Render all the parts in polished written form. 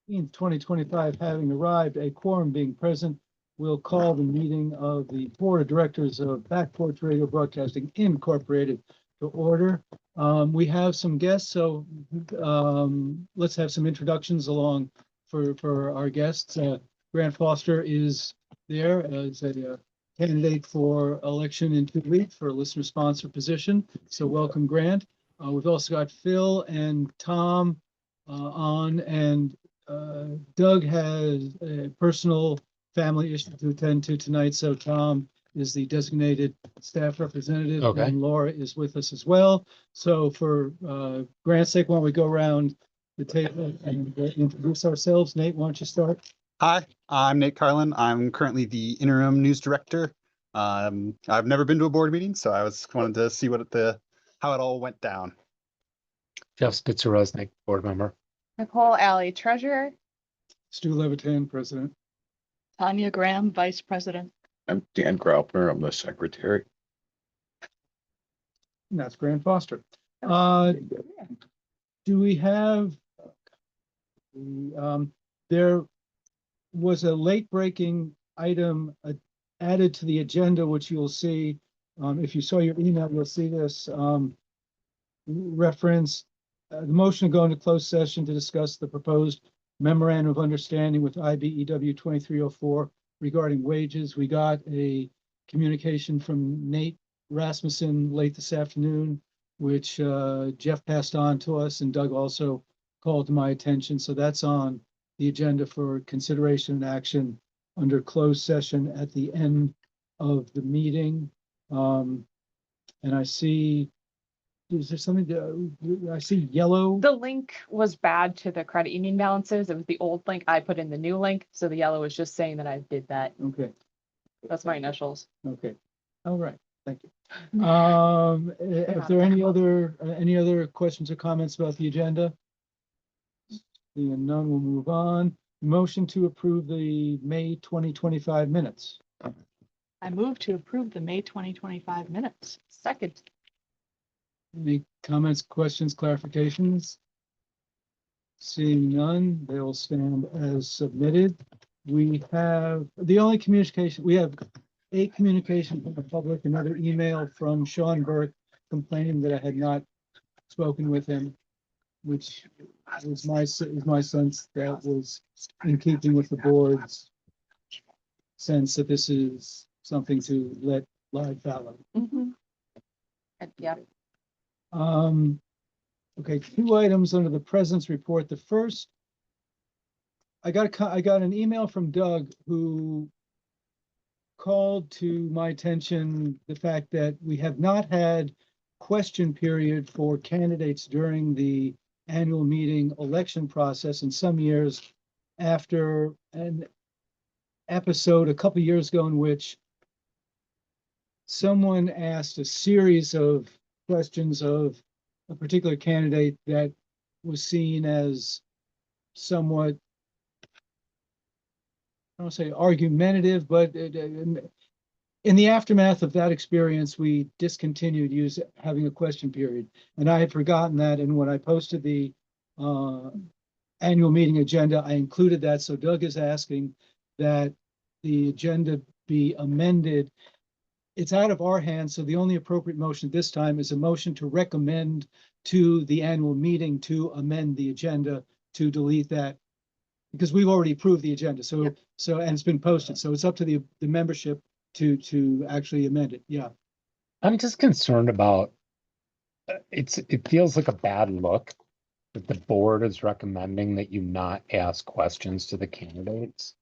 In 2025 having arrived, a quorum being present, we'll call the meeting of the Board of Directors of Back Porch Radio Broadcasting Incorporated to order. We have some guests, so let's have some introductions along for our guests. Grant Foster is there as a candidate for election in 2 weeks for a listener sponsor position. So welcome, Grant. We've also got Phil and Tom on, and Doug has a personal family issue to attend to tonight, so Tom is the designated staff representative. Okay. And Laura is with us as well. So for Grant's sake, why don't we go around the table and introduce ourselves? Nate, why don't you start? Hi, I'm Nate Carlin. I'm currently the interim news director. I've never been to a board meeting, so I wanted to see how it all went down. Jeff Spitzer-Resnick, board member. Nicole Alley, treasurer. Stu Levitan, president. Tanya Graham, vice president. I'm Dan Graupner. I'm the secretary. And that's Grant Foster. Do we have, there was a late breaking item added to the agenda, which you'll see. If you saw your email, you'll see this reference. The motion to go into closed session to discuss the proposed memorandum of understanding with IBEW 2304 regarding wages. We got a communication from Nate Rasmussen late this afternoon, which Jeff passed on to us, and Doug also called to my attention. So that's on the agenda for consideration and action under closed session at the end of the meeting. And I see, is there something I see yellow? The link was bad to the credit union balances. It was the old link. I put in the new link. So the yellow was just saying that I did that. Okay. That's my initials. Okay. All right. Thank you. If there are any other questions or comments about the agenda? Seeing none, we'll move on. Motion to approve the May 2025 minutes. I move to approve the May 2025 minutes. Second. Any comments, questions, clarifications? Seeing none, they will stand as submitted. We have the only communication, we have a communication from the public, another email from Sean Burke complaining that I had not spoken with him, which was my sense that was in keeping with the board's sense that this is something to let live fallow. Yeah. Okay, 2 items under the president's report. The first, I got an email from Doug who called to my attention the fact that we have not had question period for candidates during the annual meeting election process in some years, after an episode a couple years ago in which someone asked a series of questions of a particular candidate that was seen as somewhat, I don't say argumentative, but in the aftermath of that experience, we discontinued having a question period. And I had forgotten that. And when I posted the annual meeting agenda, I included that. So Doug is asking that the agenda be amended. It's out of our hands. So the only appropriate motion this time is a motion to recommend to the annual meeting to amend the agenda to delete that, because we've already approved the agenda. So, Yep. and it's been posted. So it's up to the membership to actually amend it. Yeah. I'm just concerned about, it feels like a bad look that the board is recommending that you not ask questions to the candidates.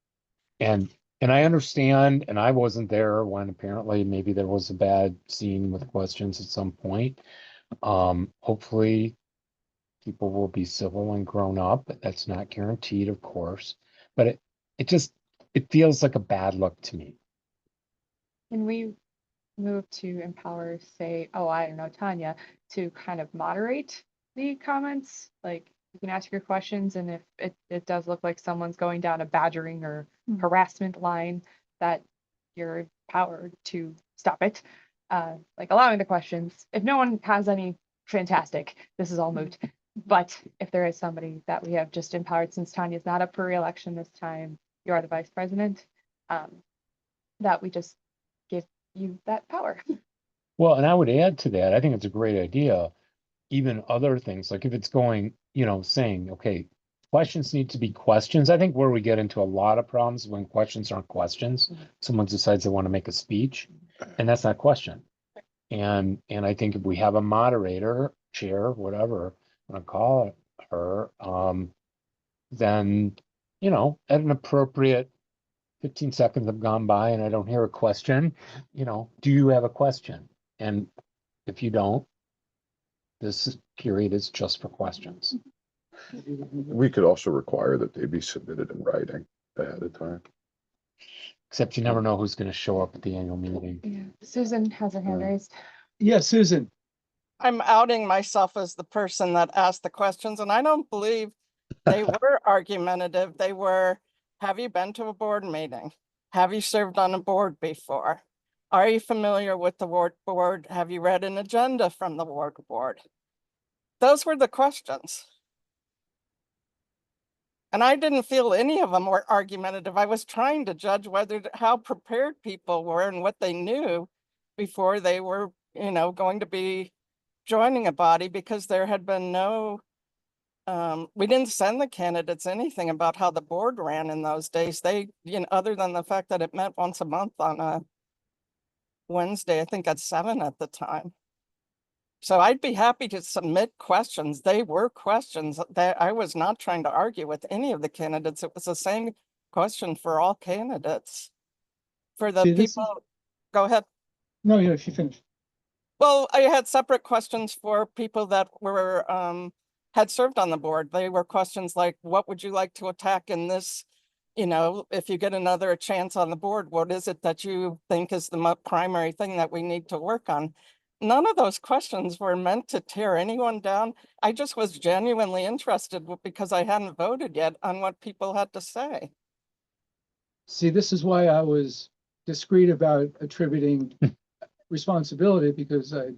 And I understand, and I wasn't there when apparently maybe there was a bad scene with questions at some point. Hopefully people will be civil and grown up. That's not guaranteed, of course, but it feels like a bad look to me. Can we move to empower, say, oh, I don't know, Tanya, to kind of moderate the comments? Like, you can ask your questions, and if it does look like someone's going down a badgering or harassment line, that you're empowered to stop it. Like allowing the questions. If no one has any, fantastic. This is all moot. But if there is somebody that we have just empowered, since Tanya's not up for reelection this time, you are the vice president, that we just give you that power. Well, and I would add to that, I think it's a great idea. Even other things, like if it's going, saying, okay, questions need to be questions. I think where we get into a lot of problems when questions aren't questions, someone decides they want to make a speech, and that's not a question. And I think if we have a moderator, chair, whatever, I'm gonna call her, then, at an appropriate 15 seconds have gone by and I don't hear a question, do you have a question? And if you don't, this period is just for questions. We could also require that they be submitted in writing ahead of time. Except you never know who's going to show up at the annual meeting. Yeah. Susan has her hand raised. Yes, Susan. I'm outing myself as the person that asked the questions, and I don't believe they were argumentative. They were, have you been to a board meeting? Have you served on a board before? Are you familiar with the WORT board? Have you read an agenda from the WORT board? Those were the questions. And I didn't feel any of them were argumentative. I was trying to judge how prepared people were and what they knew before they were, going to be joining a body, because there had been no, we didn't send the candidates anything about how the board ran in those days. They, other than the fact that it met once a month on a Wednesday, I think at 7 at the time. So I'd be happy to submit questions. They were questions that I was not trying to argue with any of the candidates. It was the same question for all candidates. For the See, this is- people, go ahead. No, she finished. Well, I had separate questions for people that were, had served on the board. They were questions like, what would you like to attack in this? If you get another chance on the board, what is it that you think is the primary thing that we need to work on? None of those questions were meant to tear anyone down. I just was genuinely interested because I hadn't voted yet on what people had to say. See, this is why I was discreet about attributing responsibility, because I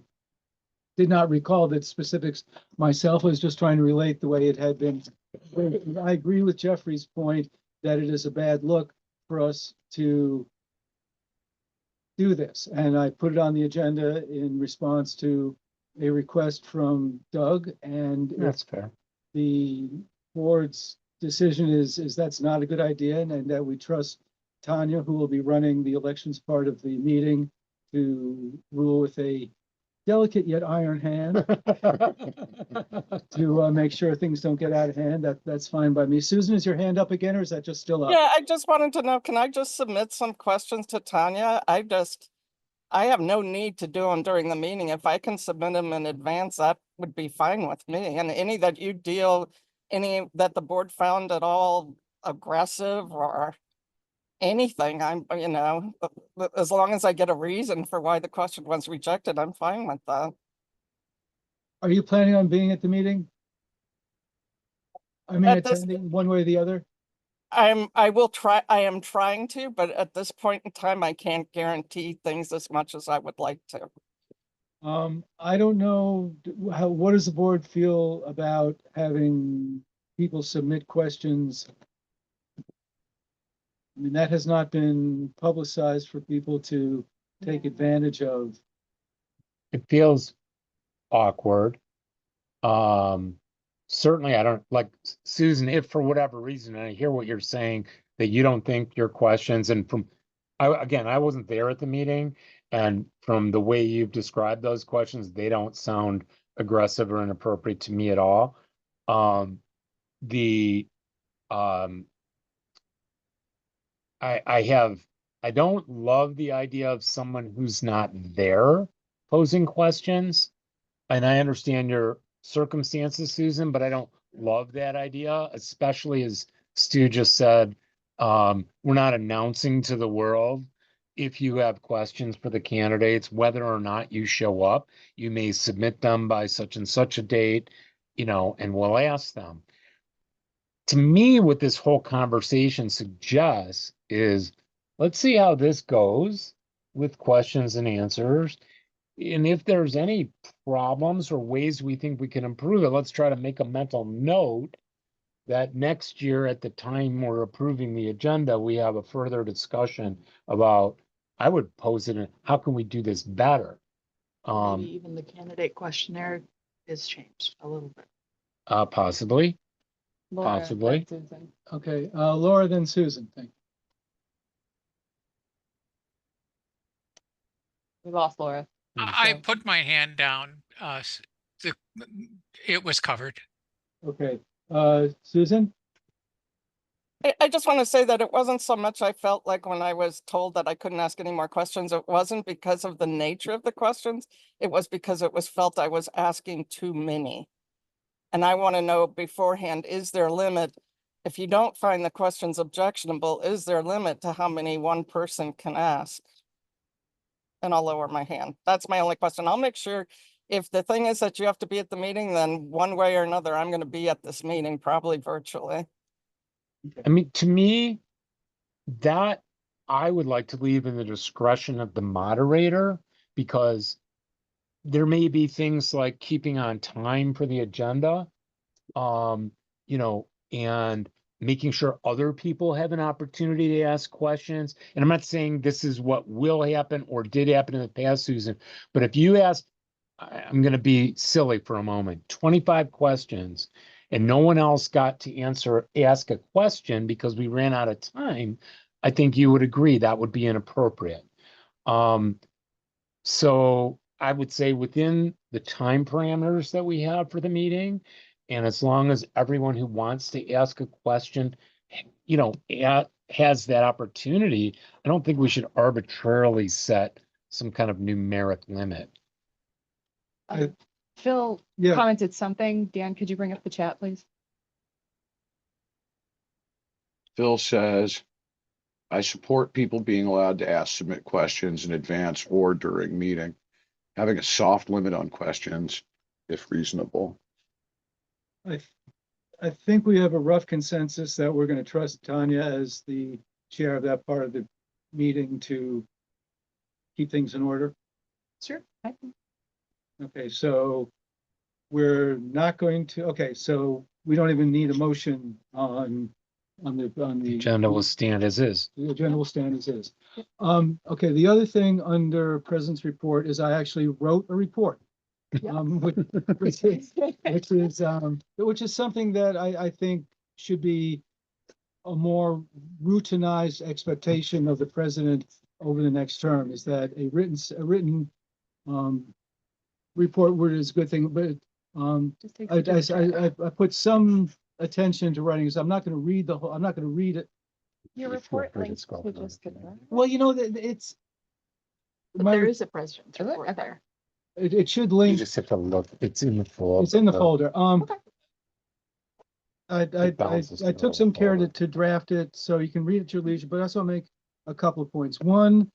did not recall the specifics myself. I was just trying to relate the way it had been. I agree with Jeffrey's point that it is a bad look for us to do this. And I put it on the agenda in response to a request from Doug, and That's fair. the board's decision is that's not a good idea, and that we trust Tanya, who will be running the elections part of the meeting, to rule with a delicate yet iron hand to make sure things don't get out of hand. That's fine by me. Susan, is your hand up again, or is that just still up? Yeah, I just wanted to know, can I just submit some questions to Tanya? I have no need to do them during the meeting. If I can submit them in advance, that would be fine with me. And any that any that the board found at all aggressive or anything, as long as I get a reason for why the question was rejected, I'm fine with that. Are you planning on being at the meeting? I mean, At this- attending one way or the other? I am trying to, but at this point in time, I can't guarantee things as much as I would like to. I don't know what does the board feel about having people submit questions? I mean, that has not been publicized for people to take advantage of. It feels awkward. Certainly I don't like Susan, if for whatever reason, and I hear what you're saying, that you don't think your questions, and I wasn't there at the meeting, and from the way you've described those questions, they don't sound aggressive or inappropriate to me at all. I don't love the idea of someone who's not there posing questions. And I understand your circumstances, Susan, but I don't love that idea, especially as Stu just said, we're not announcing to the world. If you have questions for the candidates, whether or not you show up, you may submit them by such and such a date, and we'll ask them. To me, what this whole conversation suggests is, let's see how this goes with questions and answers. And if there's any problems or ways we think we can improve it, let's try to make a mental note that next year at the time we're approving the agenda, we have a further discussion about, I would pose it, how can we do this better? Maybe even the candidate questionnaire is changed a little bit. Possibly. Laura, Possibly. then Susan. Okay, Laura, then Susan, thank We lost Laura. I So- put my hand down. It was covered. you. Okay, Susan? I just want to say that it wasn't so much I felt like when I was told that I couldn't ask any more questions, it wasn't because of the nature of the questions. It was because it was felt I was asking too many. And I want to know beforehand, is there a limit? If you don't find the questions objectionable, is there a limit to how many one person can ask? And I'll lower my hand. That's my only question. I'll make sure if the thing is that you have to be at the meeting, then one way or another, I'm going to be at this meeting, probably virtually. I mean, to me, that I would like to leave in the discretion of the moderator, because there may be things like keeping on time for the agenda, you know, and making sure other people have an opportunity to ask questions. And I'm not saying this is what will happen or did happen in the past, Susan, but if you ask, I'm going to be silly for a moment, 25 questions, and no one else got to ask a question because we ran out of time, I think you would agree that would be inappropriate. So I would say within the time parameters that we have for the meeting, and as long as everyone who wants to ask a question, you know, has that opportunity, I don't think we should arbitrarily set some kind of numeric limit. Phil Yeah. commented something. Dan, could you bring up the chat, please? Phil says, I support people being allowed to submit questions in advance or during meeting, having a soft limit on questions if reasonable. I think we have a rough consensus that we're going to trust Tanya as the chair of that part of the meeting to keep things in order. Sure. I think. Okay, so we're not going to, okay, so we don't even need a motion on the. Agenda will stand as is. The agenda will stand as is. Okay, the other thing under President's report is I actually wrote a report. Which is something that I think should be a more routinized expectation of the president over the next term, is that a written report word is a good thing, but Just takes a different I put some attention to writing, so I'm not going to read the whole, I'm not going to read it. Your Feel report free to links scroll to down. just the. Well, you know, it's. But my- there is a president's Is it? report Okay. there. It should You link, just have to look, it's in the folder. it's in the folder. Okay. It bounces I to took the some care folder. to draft it so you can read it at your leisure, but I also make a couple of points. One,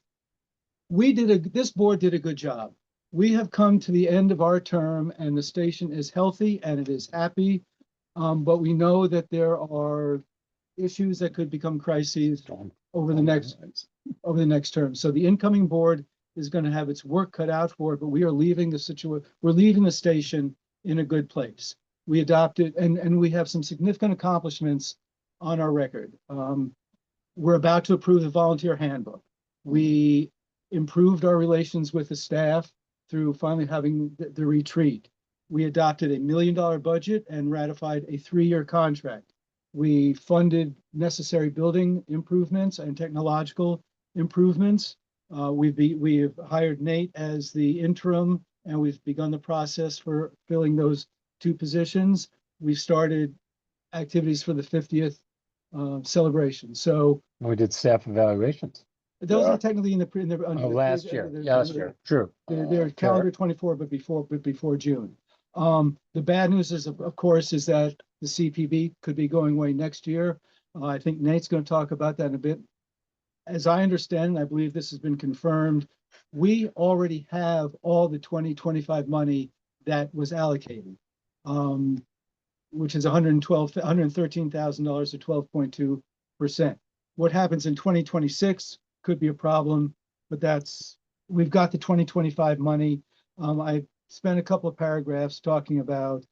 this board did a good job. We have come to the end of our term and the station is healthy and it is happy. But we know that there are issues that could become crises over the next term. So the incoming board is going to have its work cut out for it, but we are leaving we're leaving the station in a good place. We adopted, and we have some significant accomplishments on our record. We're about to approve the volunteer handbook. We improved our relations with the staff through finally having the retreat. We adopted $1 million budget and ratified a 3-year contract. We funded necessary building improvements and technological improvements. We have hired Nate as the interim, and we've begun the process for filling those 2 positions. We started activities for the 50th celebration. So We did staff evaluations. those Yeah. are technically in the. Last year, last year, true. They're calendar 24, but before June. The bad news is, of course, is that the CPB could be going away next year. I think Nate's going to talk about that in a bit. As I understand, I believe this has been confirmed, we already have all the 2025 money that was allocated, which is $113,000 or 12.2%. What happens in 2026 could be a problem, but we've got the 2025 money. I spent a couple of paragraphs talking about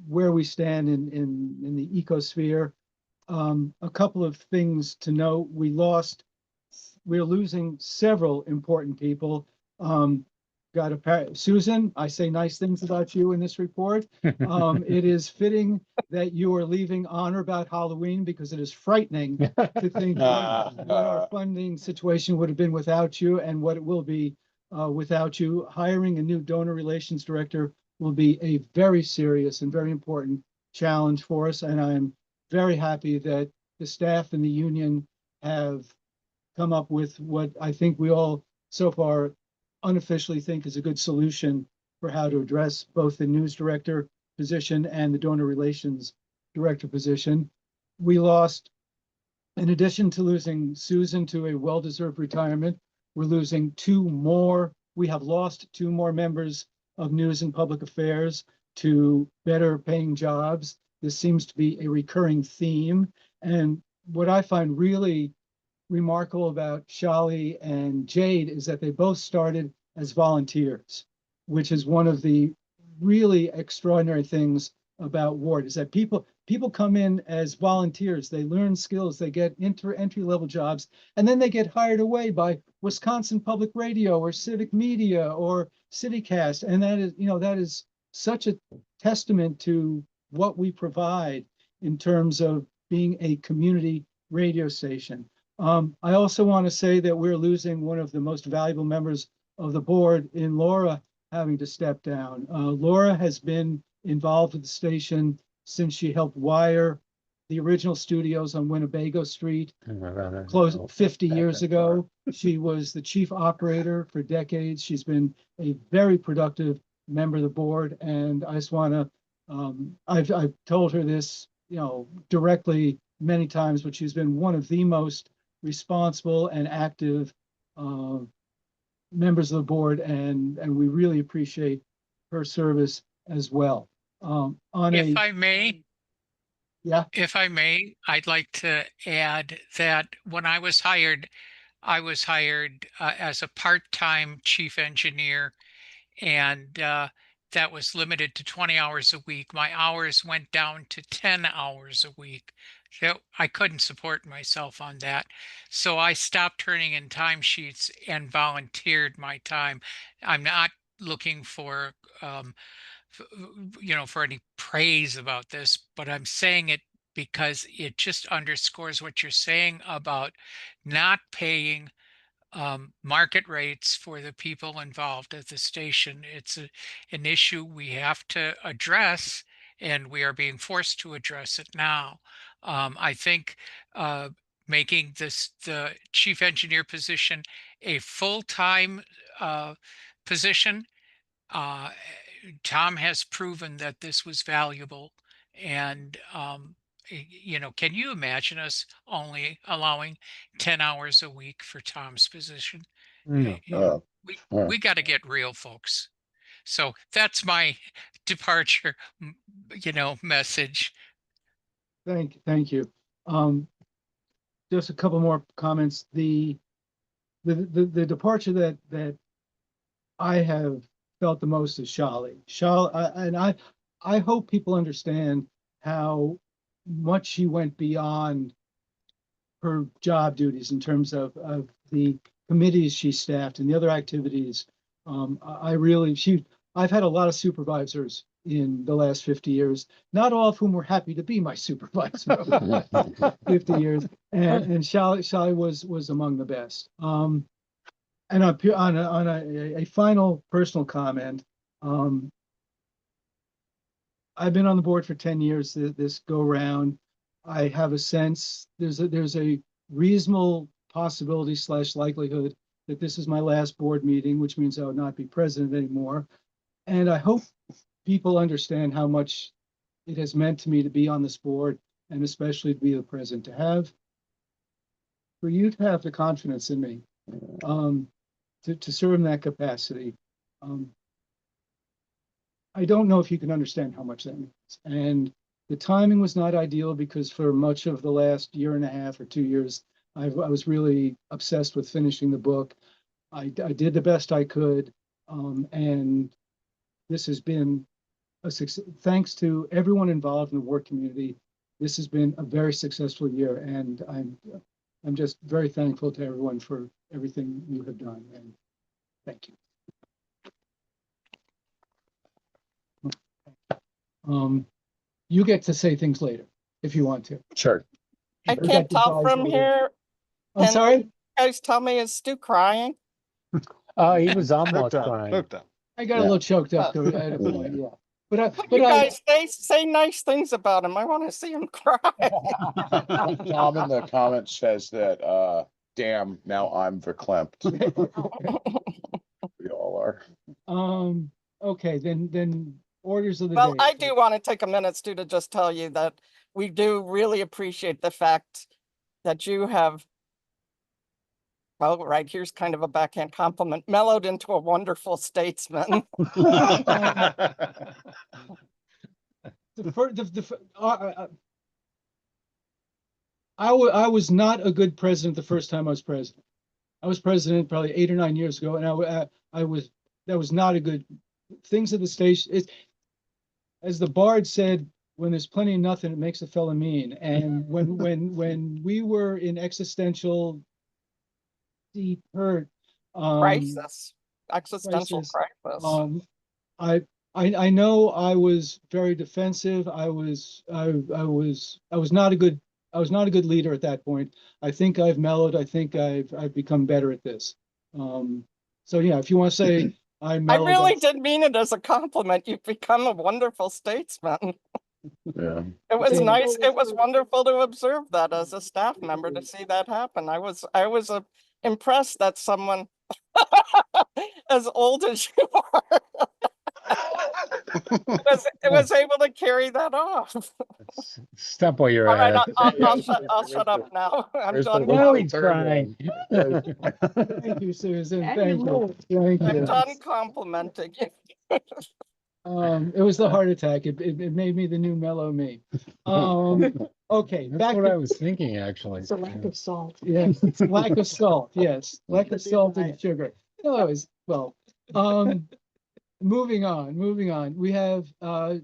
where we stand in the ecosphere. A couple of things to note. We're losing several important people. Susan, I say nice things about you in this report. It is fitting that you are leaving on or about Halloween because it is frightening to think what our funding situation would have been without you and what it will be without you. Hiring a new donor relations director will be a very serious and very important challenge for us. And I'm very happy that the staff and the union have come up with what I think we all so far unofficially think is a good solution for how to address both the news director position and the donor relations director position. We lost, in addition to losing Susan to a well-deserved retirement, we're losing we have lost 2 more members of news and public affairs to better paying jobs. This seems to be a recurring theme. And what I find really remarkable about Shali and Jade is that they both started as volunteers, which is one of the really extraordinary things about WORT, is that people come in as volunteers, they learn skills, they get entry level jobs, and then they get hired away by Wisconsin Public Radio or Civic Media or CityCast. And that is such a testament to what we provide in terms of being a community radio station. I also want to say that we're losing one of the most valuable members of the board in Laura having to step down. Laura has been involved with the station since she helped wire the original studios on Winnebago Street, close 50 years ago. She was the chief operator for decades. She's been a very productive member of the board. And I just want to, I've told her this, directly many times, but she's been one of the most responsible and active members of the board, and we really appreciate her service as well. If I may, Yeah. if I may, I'd like to add that when I was hired as a part-time chief engineer, and that was limited to 20 hours a week. My hours went down to 10 hours a week. So I couldn't support myself on that. So I stopped turning in timesheets and volunteered my time. I'm not looking for, for any praise about this, but I'm saying it because it just underscores what you're saying about not paying market rates for the people involved at the station. It's an issue we have to address, and we are being forced to address it now. I think making the chief engineer position a full-time position, Tom has proven that this was valuable. And can you imagine us only allowing 10 hours a week for Tom's position? We got to get real, folks. So that's my departure, message. Thank you. Just a couple more comments. The departure that I have felt the most is Shali. And I hope people understand how much she went beyond her job duties in terms of the committees she staffed and the other activities. I've had a lot of supervisors in the last 50 years, not all of whom were happy to be my supervisor. 50 years, and Shali was among the best. And on a final personal comment, I've been on the board for 10 years. This go round, I have a sense there's a reasonable possibility / likelihood that this is my last board meeting, which means I would not be president anymore. And I hope people understand how much it has meant to me to be on this board, and especially to be the president, for you to have the confidence in me to serve in that capacity. I don't know if you can understand how much that means. And the timing was not ideal because for much of the last year and a half or 2 years, I was really obsessed with finishing the book. I did the best I could. And this has been a success. Thanks to everyone involved in the work community. This has been a very successful year, and I'm just very thankful to everyone for everything you have done, and thank you. You get to say things later if you want to. Sure. I can't tell from here. I'm Can sorry? you guys tell me, is Stu crying? He was almost crying. Hooked up. I got a little choked up there at a point, yeah. But You I, guys say nice things about him. I want to see him cry. Tom in the comments says that, damn, now I'm verklempt. We all are. okay, then orders of the Well, day. I do want to take a minute, Stu, to just tell you that we do really appreciate the fact that you have, well, right, here's kind of a backhand compliment, mellowed into a wonderful statesman. I was not a good president the first time I was president. I was president probably 8 or 9 years ago, and that was not a good things at the station. As the Bard said, when there's plenty of nothing, it makes a fella mean. And when we were in existential deep hurt, Crisis, existential crisis. I know I was very defensive. I was not a good leader at that point. I think I've mellowed. I think I've become better at this. So yeah, if you want to say I mellowed, I really did mean it as a compliment. You've become a wonderful statesman. Yeah. It was Okay. nice. It was wonderful to observe that as a staff member, to see that happen. I was impressed that someone as old as you are was able to carry that off. Stop while you're All right, at it. I'll shut up now. I'm Where's the done. Now little he's crying. Thank you, Susan. Thank you. Thank I'm you. done complimenting you. It was the heart attack. It made me the new mellow me. Okay, That's back what I to, was thinking, actually. It's a lack of salt. yes, it's lack of salt. Yes, lack of salt and sugar. No, it was, well, moving on. We have the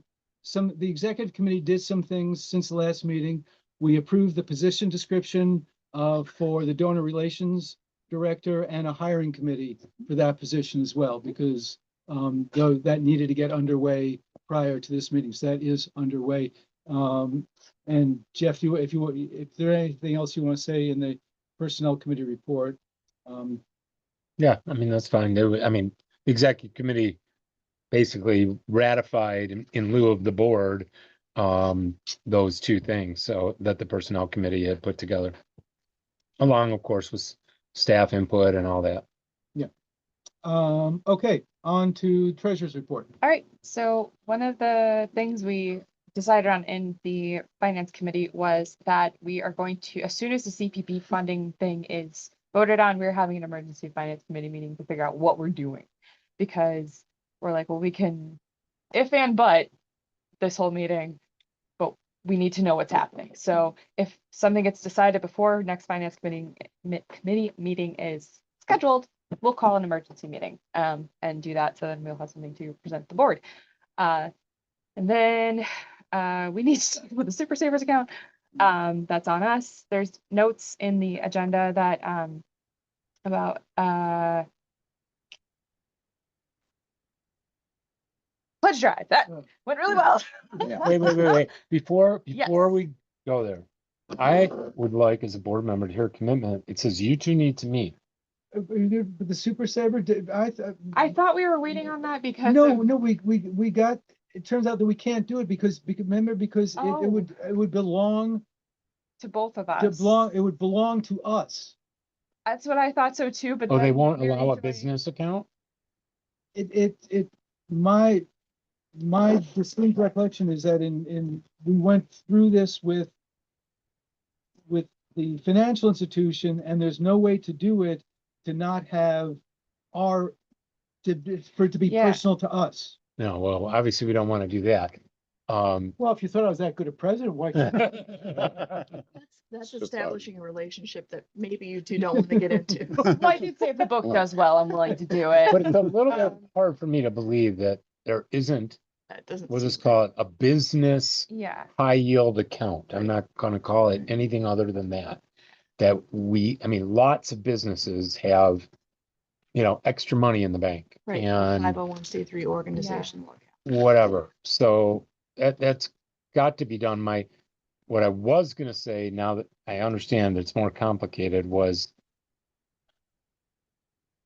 executive committee did some things since the last meeting. We approved the position description for the donor relations director and a hiring committee for that position as well, because though that needed to get underway prior to this meeting. So that is underway. And Jeff, if there's anything else you want to say in the personnel committee report. Yeah, I mean, that's fine. I mean, the executive committee basically ratified in lieu of the board those two things, so that the personnel committee had put together, along, of course, with staff input and all that. Yeah. Okay, on to treasurer's report. All right, so one of the things we decided on in the finance committee was that we are going to, as soon as the CPP funding thing is voted on, we're having an emergency finance committee meeting to figure out what we're doing. Because we're like, well, we can if and but this whole meeting, but we need to know what's happening. So if something gets decided before next finance committee meeting is scheduled, we'll call an emergency meeting and do that. So then we'll have something to present to the board. And then we need to start with the Super Savers account. That's on us. There's notes in the agenda that about pledge drive. That went really well. Wait. Before Yes. we go there, I would like, as a board member, to hear a commitment. It says you two need to meet. The Super Saver, I thought we were waiting on that because no, we got, it turns out that we can't do it because remember, because it would belong to both of us. it would belong to us. That's what I thought so too, but Oh, they then won't we're allow a into business account? My distinct recollection is that we went through this with the financial institution, and there's no way to do it to not have for it to be Yeah. personal to us. No, well, obviously we don't want to do that. Well, if you thought I was that good a president, why? That's Just establishing a relationship that maybe you two don't want to get into. Well, I did say if the book does well, I'm willing to do it. But it's a little bit Um, hard for me to believe that there isn't, That doesn't we'll seem just call it a business Yeah, high yield account. I'm not gonna call it anything other than that. That I mean, lots of businesses have, extra money in the bank right. and 501c3 organization. whatever. So that's got to be done. What I was gonna say, now that I understand it's more complicated, was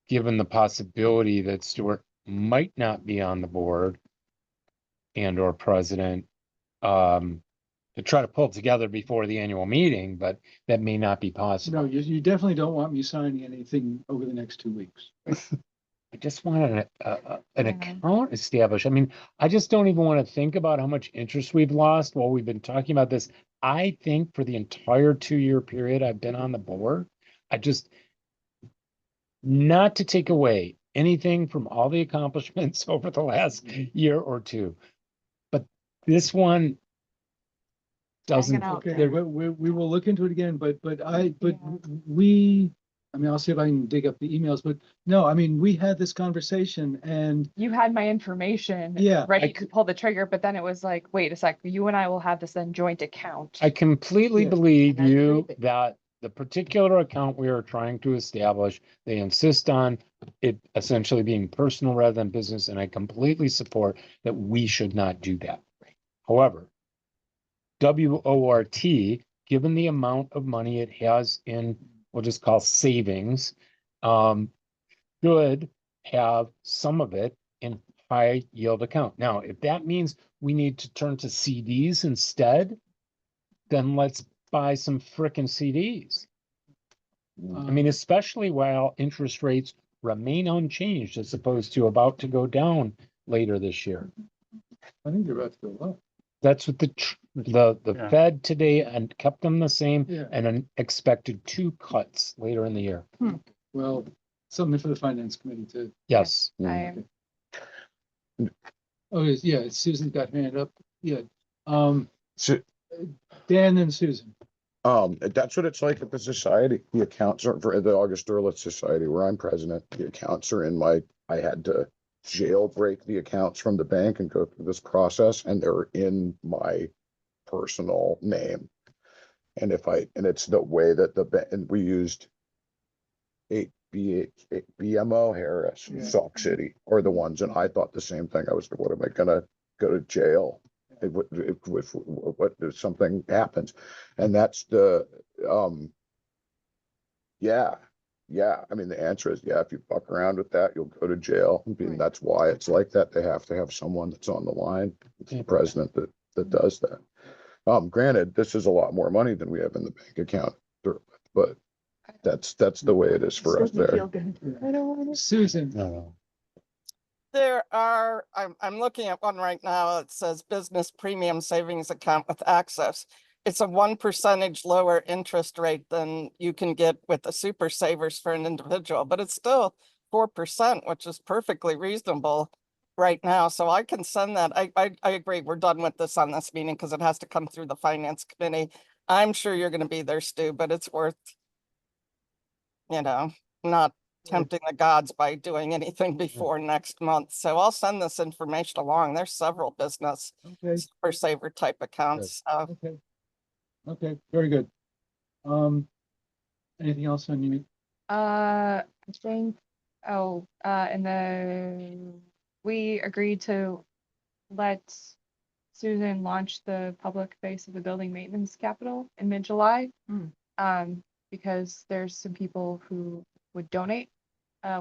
given the possibility that Stuart might not be on the board and or president, to try to pull it together before the annual meeting, but that may not be possible. No, you definitely don't want me signing anything over the next 2 weeks. I just want an Yeah. account established. I mean, I just don't even want to think about how much interest we've lost while we've been talking about this. I think for the entire 2-year period I've been on the board, not to take away anything from all the accomplishments over the last year or two, but this one doesn't. out Okay, there. we will look into it again, but Yeah. I mean, I'll see if I can dig up the emails, but no, I mean, we had this conversation and you had my information. Yeah, Ready to pull the trigger, but then it was like, wait a sec, you and I will have this then joint account. I completely Yeah. believe And I you believe it. that the particular account we are trying to establish, they insist on it essentially being personal rather than business, and I completely support that we should not do that. However, WORT, given the amount of money it has in, we'll just call savings, should have some of it in high yield account. Now, if that means we need to turn to CDs instead, then let's buy some frickin' CDs. I mean, especially while interest rates remain unchanged as opposed to about to go down later this year. I think they're about to go up. That's what the Yeah. Fed today and kept them the same Yeah. and then expected 2 cuts later in the year. Well, something for the finance committee to, Yes. I am, oh, yeah, Susan's got her hand up. Yeah. So, Dan and Susan. that's what it's like at the society. The accounts are for the August Derleth Society where I'm president. The accounts are I had to jailbreak the accounts from the bank and go through this process, and they're in my personal name. And it's the way that and we used BMO Harris, Yeah. Sauk City, or the ones, and I thought the same thing. What am I gonna go to jail? If something happens, and that's yeah. I mean, the answer is yeah. If you fuck around with that, you'll go to jail. I mean, Right. that's why it's like that. They have to have someone that's on the line. It's the president that does that. Granted, this is a lot more money than we have in the bank account, but that's the way it is for us Doesn't feel there. good. I don't want to. Susan. No. I'm looking at one right now. It says business premium savings account with access. It's a 1% lower interest rate than you can get with the super savers for an individual, but it's still 4%, which is perfectly reasonable right now. So I can send that. I agree. We're done with this on this meeting because it has to come through the finance committee. I'm sure you're going to be there, Stu, but it's worth, not tempting the gods by doing anything before next month. So I'll send this information along. There's several business Okay, super saver type accounts. okay. Okay, very good. Anything else on you? I think, we agreed to let Susan launch the public face of the building maintenance capital in mid-July. Because there's some people who would donate,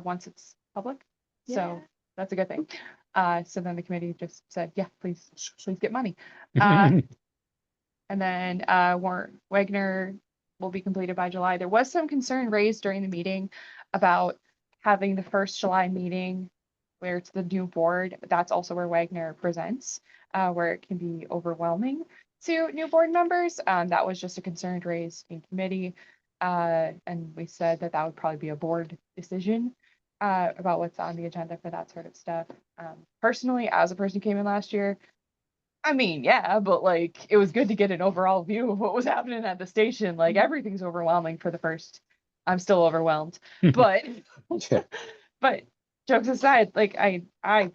once it's public. Yeah. So that's a good thing. So then the committee just said, yeah, please get money. And then Warren Wagner will be completed by July. There was some concern raised during the meeting about having the first July meeting where it's the new board. That's also where Wagner presents, where it can be overwhelming to new board members. That was just a concern raised in committee. And we said that would probably be a board decision about what's on the agenda for that sort of stuff. Personally, as a person who came in last year, I mean, yeah, but like, it was good to get an overall view of what was happening at the station. Like, everything's overwhelming for the first. I'm still overwhelmed, but Yeah. but jokes aside, like I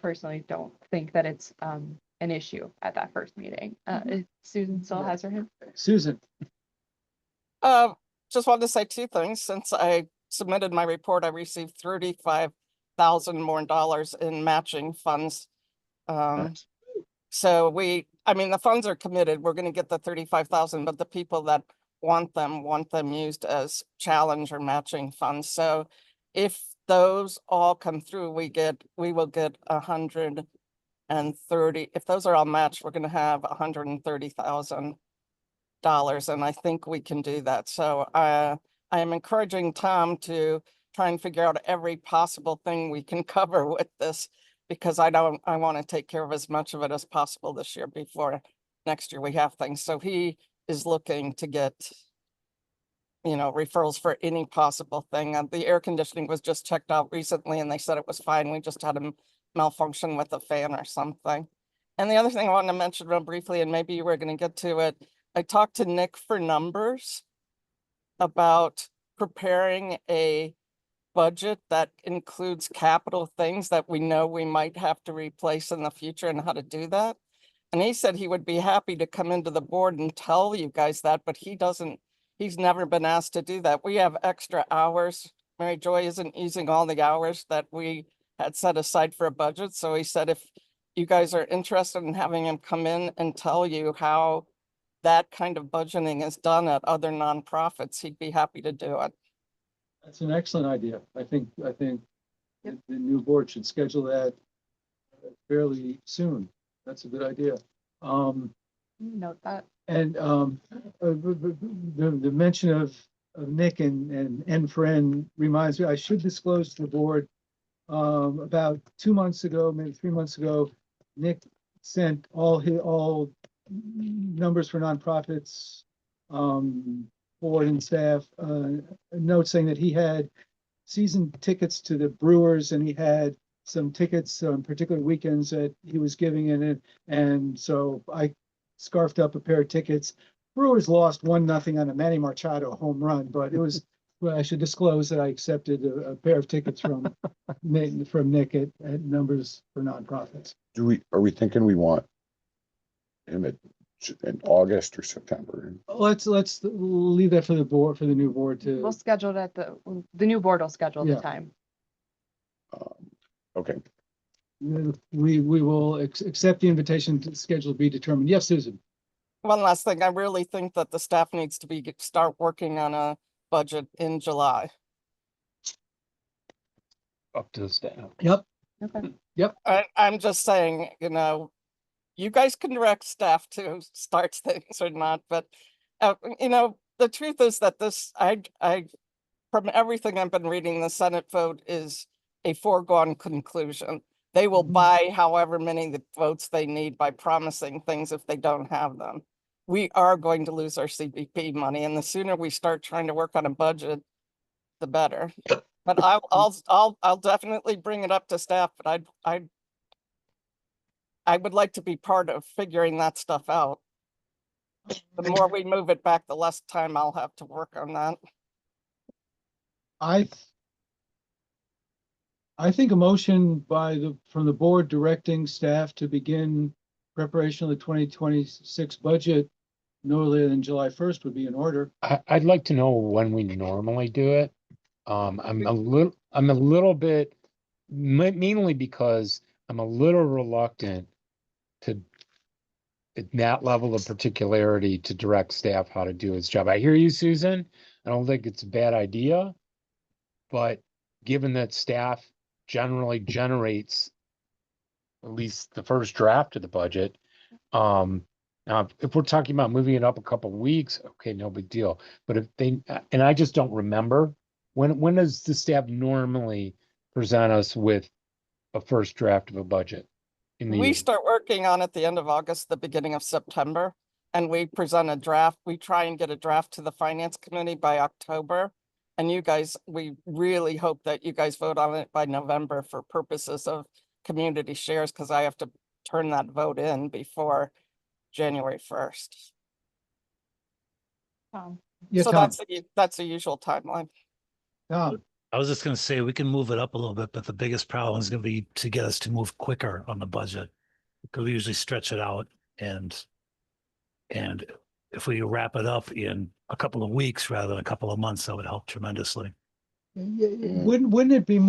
personally don't think that it's an issue at that first meeting. If Susan still has her hand. Susan, Uh, just wanted to say two things. Since I submitted my report, I received $35,000 more dollars in matching funds. Nice. So I mean, the funds are committed. We're gonna get the 35,000, but the people that want them used as challenge or matching funds. So if those all come through, we will get 130. If those are all matched, we're gonna have $130,000, and I think we can do that. So I am encouraging Tom to try and figure out every possible thing we can cover with this, because I want to take care of as much of it as possible this year before next year we have things. So he is looking to get, referrals for any possible thing. The air conditioning was just checked out recently and they said it was fine. We just had a malfunction with the fan or something. And the other thing I wanted to mention real briefly, and maybe you were going to get to it, I talked to Nick for numbers about preparing a budget that includes capital things that we know we might have to replace in the future and how to do that. And he said he would be happy to come into the board and tell you guys that, but he's never been asked to do that. We have extra hours. Mary Joy isn't using all the hours that we had set aside for a budget. So he said, if you guys are interested in having him come in and tell you how that kind of budgeting is done at other nonprofits, he'd be happy to do it. that's an excellent idea. I think the new board should schedule that fairly soon. That's a good idea. Note that. And the mention of Nick and N for N reminds me, I should disclose to the board, about 2 months ago, maybe 3 months ago, Nick sent all numbers for nonprofits, board and staff, a note saying that he had season tickets to the Brewers and he had some tickets on particular weekends that he was giving in it. And so I scarfed up a pair of tickets. Brewers lost 1-0 on a Manny Machado home run, but it was, well, I should disclose that I accepted a pair of tickets from Nick at numbers for nonprofits. Are we thinking we want him in August or September? Let's leave that for the board, for the new board to. We'll schedule it at the new board will schedule the Yeah. time. Okay. We will accept the invitation to schedule be determined. Yes, Susan. One last thing, I really think that the staff needs to start working on a budget in July. Up to the staff. Yep. Okay. I'm just saying, you guys can direct staff to start things or not, but the truth is that from everything I've been reading, the Senate vote is a foregone conclusion. They will buy however many the votes they need by promising things if they don't have them. We are going to lose our CBP money, and the sooner we start trying to work on a budget, the better. But I'll definitely bring it up to staff, but I would like to be part of figuring that stuff out. The more we move it back, the less time I'll have to work on that. I think a motion from the board directing staff to begin preparation of the 2026 budget no later than July 1st would be in order. I'd like to know when we normally do it. I'm a little bit, mainly because I'm a little reluctant to, at that level of particularity, to direct staff how to do its job. I hear you, Susan. I don't think it's a bad idea, but given that staff generally generates at least the first draft of the budget, now, if we're talking about moving it up a couple of weeks, okay, no big deal. But if and I just don't remember, when does the staff normally present us with a first draft of a budget? We start working on it the end of August, the beginning of September, and we present a draft. We try and get a draft to the finance committee by October. And we really hope that you guys vote on it by November for purposes of community shares, because I have to turn that vote in before January 1st. Yeah, So Tom, that's the usual timeline. Tom, I was just gonna say, we can move it up a little bit, but the biggest problem is gonna be to get us to move quicker on the budget. Because we usually stretch it out and if we wrap it up in a couple of weeks rather than a couple of months, that would help tremendously. wouldn't it be a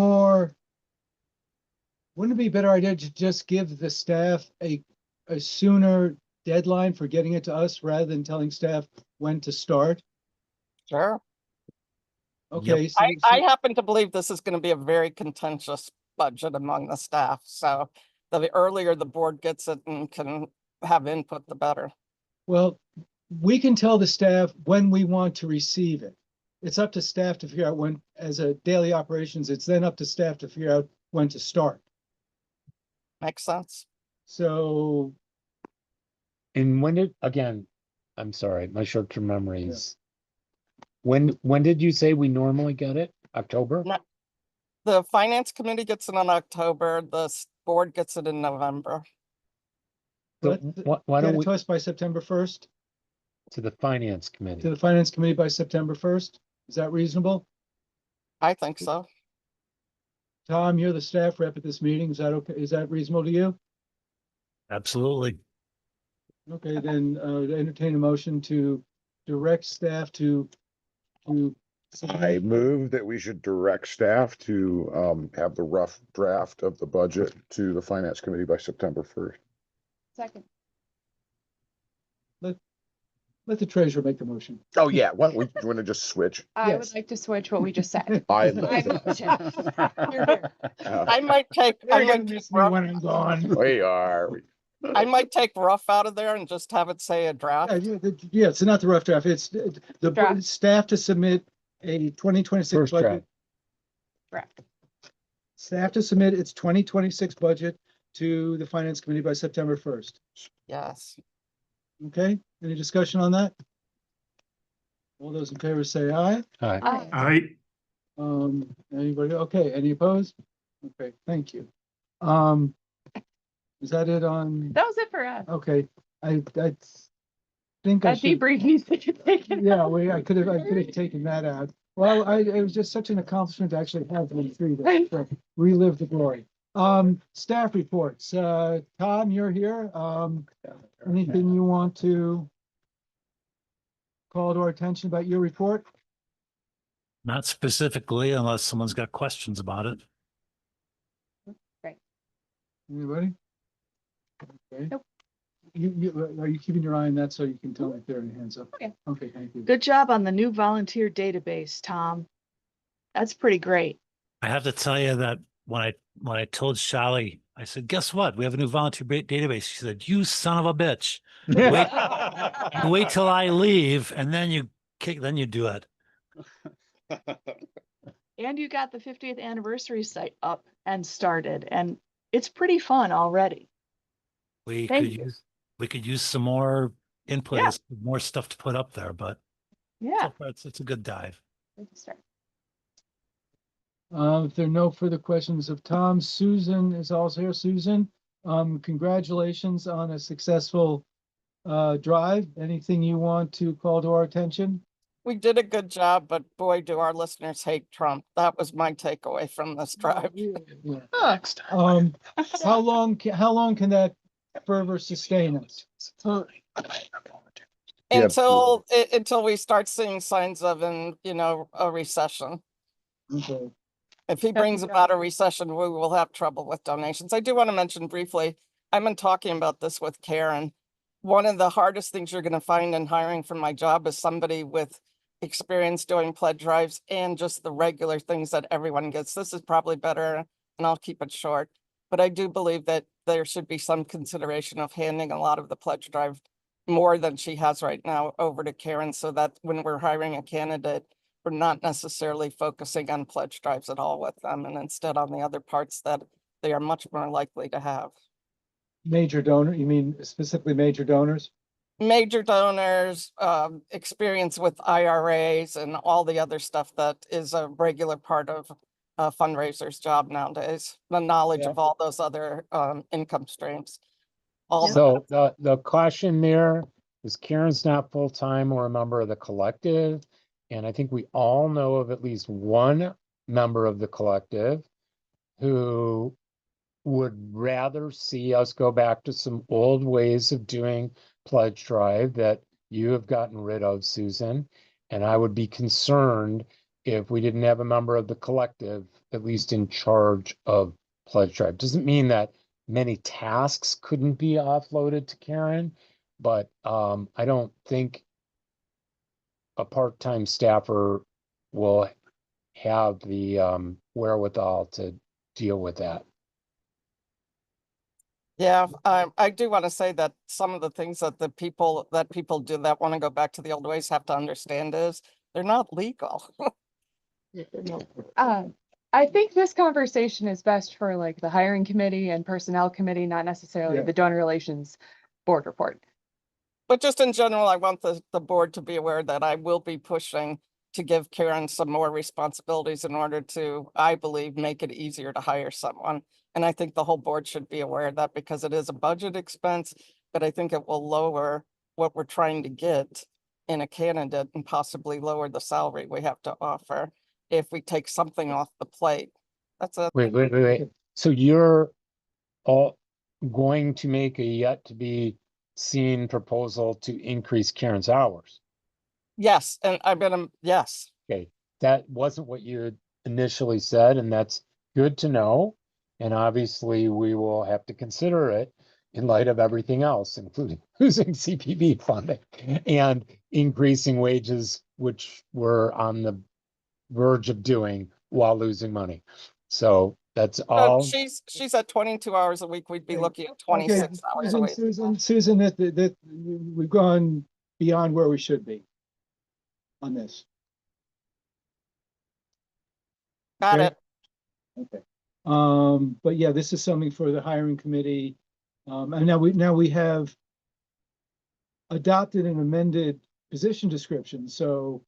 better idea to just give the staff a sooner deadline for getting it to us rather than telling staff when to start? Sure. Okay, I happen to believe this is going to be a very contentious budget among the staff. So the earlier the board gets it and can have input, the better. well, we can tell the staff when we want to receive it. It's up to staff to figure out when, as a daily operations, it's then up to staff to figure out when to start. Makes sense. So, And when did, again, I'm sorry, my short-term memories. When did you say we normally get it? October? No. The finance committee gets it in October. The board gets it in November. But why get don't it we, to us by September 1st, to the finance to committee? the finance committee by September 1st? Is that reasonable? I think so. Tom, you're the staff rep at this meeting. Is that okay? Is that reasonable to you? Absolutely. Okay, then entertain a motion to direct staff to. I move that we should direct staff to have the rough draft of the budget to the finance committee by September 1st. Second. Let the treasurer make the motion. Oh, yeah. Why don't we want to just switch? I would Yes. like to switch what we just said. I I might take, I You're gonna might take miss me rough, when I'm gone. We are. I might take rough out of there and just have it say a draft. Yeah, it's not the rough draft. It's the Draft. staff to submit a 2026 First budget. draft. Correct. Staff to submit its 2026 budget to the finance committee by September 1st. Yes. Okay, any discussion on that? All those in favor say aye. All right. Aye. Anybody? Okay, any opposed? Okay, thank you. Is that it on? That was it for us. Okay, I think I That should. debrief needs to get taken. Yeah, out. I could have taken that out. Well, it was just such an accomplishment to actually have them through that, to relive the glory. Staff reports. Tom, you're here. Anything you want to call to our attention about your report? Not specifically, unless someone's got questions about it. Anybody? Okay. Nope. Are you keeping your eye on that so you can tell me if there are any hands up? Okay. Okay, thank you. Good job on the new volunteer database, Tom. That's pretty great. I have to tell you that when I told Shally, I said, guess what? We have a new volunteer database. She said, you son of a bitch. Wait till I leave and then you do it. And you got the 50th anniversary site up and started, and it's pretty fun already. We Thank could you. use some more input, Yeah. more stuff to put up there, but Yeah. so far it's a good dive. We can start. If there are no further questions of Tom, Susan is also here. Susan, congratulations on a successful drive. Anything you want to call to our attention? We did a good job, but boy, do our listeners hate Trump. That was my takeaway from this drive. Yeah. Next How long can that fervor sustain us? Yeah, Until we start seeing signs of a recession. Okay. If he brings about a recession, we will have trouble with donations. I do want to mention briefly, I've been talking about this with Karen. One of the hardest things you're going to find in hiring for my job is somebody with experience doing pledge drives and just the regular things that everyone gets. This is probably better, and I'll keep it short. But I do believe that there should be some consideration of handing a lot of the pledge drive more than she has right now over to Karen, so that when we're hiring a candidate, we're not necessarily focusing on pledge drives at all with them, and instead on the other parts that they are much more likely to have. Major donor, you mean specifically major donors? Major donors, experience with IRAs and all the other stuff that is a regular part of a fundraiser's job nowadays, the knowledge Yeah. of all those other income streams. all So the question there is Karen's not full-time or a member of the collective. And I think we all know of at least one member of the collective who would rather see us go back to some old ways of doing pledge drive that you have gotten rid of, Susan. And I would be concerned if we didn't have a member of the collective, at least in charge of pledge drive. Doesn't mean that many tasks couldn't be offloaded to Karen, but I don't think a part-time staffer will have the wherewithal to deal with that. Yeah, I do want to say that some of the things that people do that want to go back to the old ways have to understand is they're not legal. I think this conversation is best for like the hiring committee and personnel committee, not necessarily Yeah. the donor relations board report. But just in general, I want the board to be aware that I will be pushing to give Karen some more responsibilities in order to, I believe, make it easier to hire someone. And I think the whole board should be aware of that because it is a budget expense, but I think it will lower what we're trying to get in a candidate and possibly lower the salary we have to offer if we take something off the plate. That's it. Wait. So you're all going to make a yet to be seen proposal to increase Karen's hours? Yes, and yes. Okay, that wasn't what you had initially said, and that's good to know. And obviously, we will have to consider it in light of everything else, including losing CPB funding and increasing wages, which we're on the verge of doing while losing money. So that's So all. she's at 22 hours a week. We'd be looking at 26 hours a week. Susan, that we've gone beyond where we should be on this. Got Okay. it. Okay. But yeah, this is something for the hiring committee. And now we have adopted an amended position description. So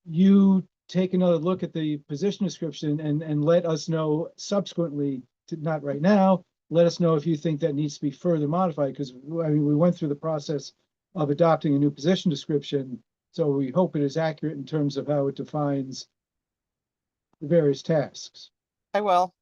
you take another look at the position description and let us know subsequently, not right now, let us know if you think that needs to be further modified, because I mean, we went through the process of adopting a new position description. So we hope it is accurate in terms of how it defines the various tasks. I will.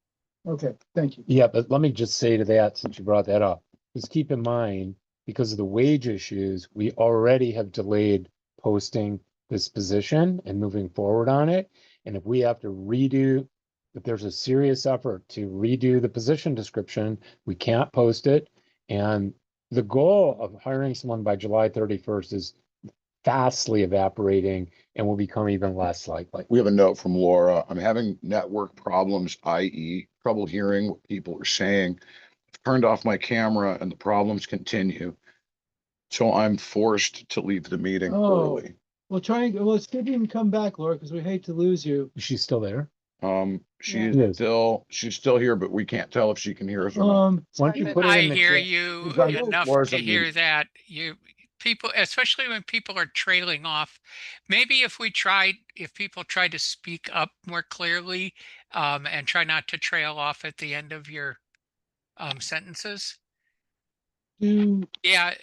Okay, thank you. Yeah, but let me just say to that, since you brought that up, just keep in mind, because of the wage issues, we already have delayed posting this position and moving forward on it. And if we have to redo, if there's a serious effort to redo the position description, we can't post it. And the goal of hiring someone by July 31st is fastly evaporating and will become even less likely. We have a note from Laura. I'm having network problems, i.e. trouble hearing what people are saying. I've turned off my camera and the problems continue. So I'm forced to leave the meeting early. Well, let's see if you can come back, Laura, because we hate to lose you. Is she still there? She's Yes. still here, but we can't tell if she can hear us or not. Why don't you put it I in the hear chat? you She's on- enough Laura's to on hear mute. that. People, especially when people are trailing off, maybe if people try to speak up more clearly, and try not to trail off at the end of your sentences. Yeah,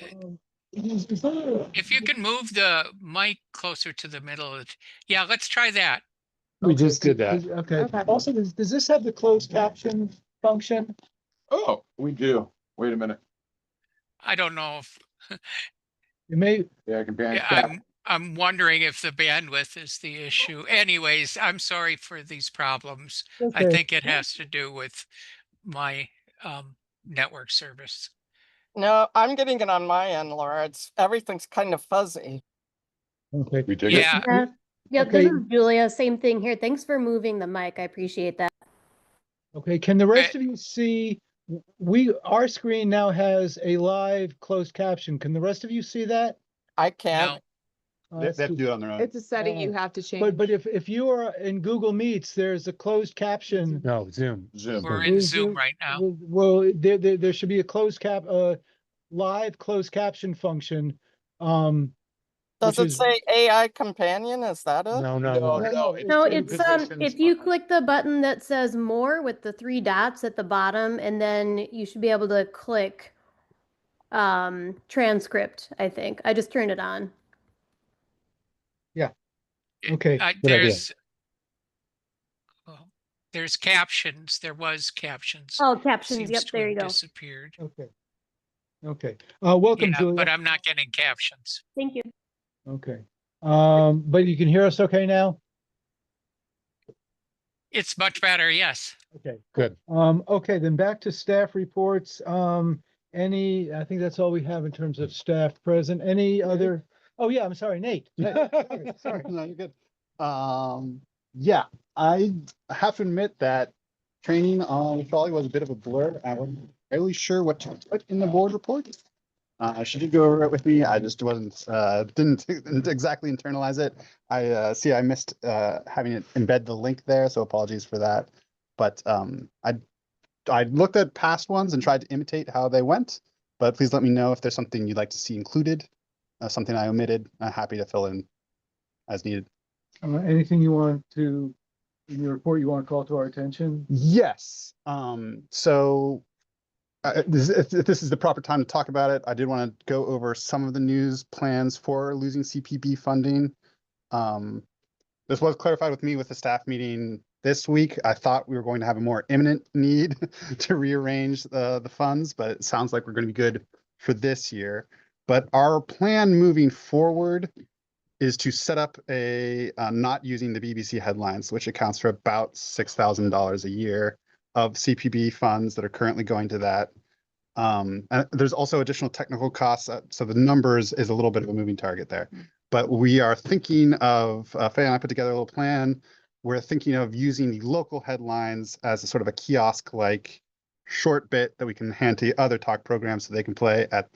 if you can move the mic closer to the middle of yeah, let's try that. We just did that. Okay. Also, does this have the closed caption function? Oh, we do. Wait a minute. I don't know if You may, Yeah, I can ban yeah, chat. I'm wondering if the bandwidth is the issue. Anyways, I'm sorry for these problems. I okay. think it has to do with my network service. No, I'm getting it on my end, Laura. Everything's kind of fuzzy. Okay. We dig it. Yeah, Yeah. Yep, this Okay. is Julia. Same thing here. Thanks for moving the mic. I appreciate that. Okay, can the rest of you see, our screen now has a live closed caption. Can the rest of you see that? I can't. no, They have to do it on their own. It's a setting you Oh. have to change. But if you are in Google Meets, there's a closed caption. No, Zoom. Zoom. we're in Zoom right now. Well, there should be a live closed caption function. Does which it is- say AI companion? Is that it? No. No, it's if you click the button that says more with the three dots at the bottom, and then you should be able to click transcript, I think. I just turned it on. Okay. Good idea. Well, there's captions. There was captions. Oh, captions. Seems Yep, to there have you go. disappeared. Okay. Okay. Welcome, Yeah, Julia. but I'm not getting captions. Thank you. Okay. But you can hear us okay now? It's much better, yes. Okay. Good. Okay, then back to staff reports. I think that's all we have in terms of staff present. Any other? Oh, yeah, I'm sorry, Nate. Sorry, no, you're good. Yeah, I have to admit that training on trolley was a bit of a blur. I wasn't really sure what to put in the board report. She did go over it with me. I just didn't exactly internalize it. I see I missed having it embed the link there, so apologies for that. But I looked at past ones and tried to imitate how they went. But please let me know if there's something you'd like to see included, something I omitted. I'm happy to fill in as needed. Anything you want to, in your report, you want to call to our attention? Yes. So if this is the proper time to talk about it, I did want to go over some of the news plans for losing CPB funding. This was clarified with me with the staff meeting this week. I thought we were going to have a more imminent need to rearrange the funds, but it sounds like we're going to be good for this year. But our plan moving forward is to set up a not using the BBC headlines, which accounts for about $6,000 a year of CPB funds that are currently going to that. And there's also additional technical costs, so the numbers is a little bit of a moving target there. But we are thinking of, Faye and I put together a little plan. We're thinking of using the local headlines as a sort of a kiosk-like short bit that we can hand to other talk programs so they can play at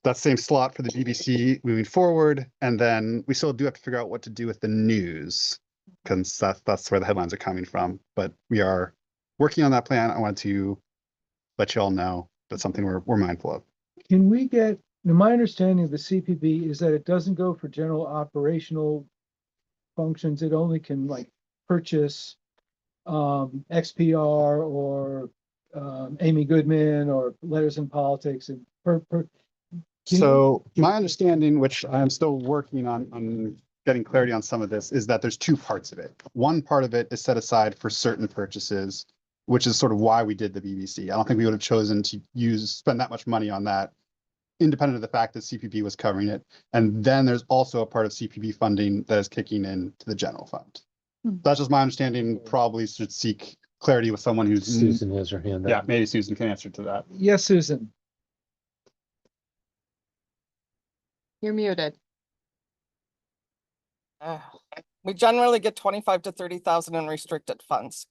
that same slot for the BBC moving forward. And then we still do have to figure out what to do with the news, because that's where the headlines are coming from. But we are working on that plan. I wanted to let you all know that's something we're mindful of. Can we get, my understanding of the CPB is that it doesn't go for general operational functions. It only can like purchase XPR or Amy Goodman or Letters in Politics and So my understanding, which I'm still working on getting clarity on some of this, is that there's two parts of it. One part of it is set aside for certain purchases, which is sort of why we did the BBC. I don't think we would have chosen to spend that much money on that, independent of the fact that CPB was covering it. And then there's also a part of CPB funding that is kicking in to the general fund. That's just my understanding. Probably should seek clarity with someone who's Susan has her hand up. Yeah, maybe Susan can answer to that. Yes, Susan. You're muted. We generally get 25 to 30,000 in restricted funds.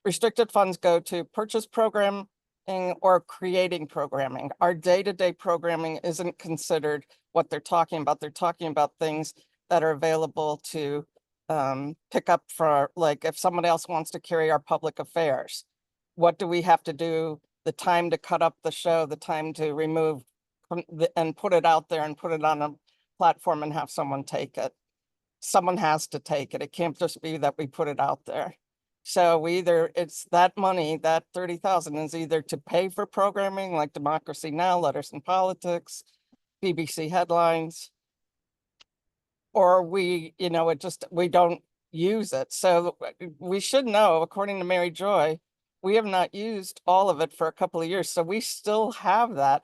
Restricted funds go to purchase programming or creating programming. Our day-to-day programming isn't considered what they're talking about. They're talking about things that are available to pick up for, like, if someone else wants to carry our public affairs, what do we have to do? The time to cut up the show, the time to remove and put it out there and put it on a platform and have someone take it. Someone has to take it. It can't just be that we put it out there. So it's that money, that 30,000 is either to pay for programming like Democracy Now!, Letters in Politics, BBC headlines, or we don't use it. So we should know, according to Mary Joy, we have not used all of it for a couple of years. So we still have that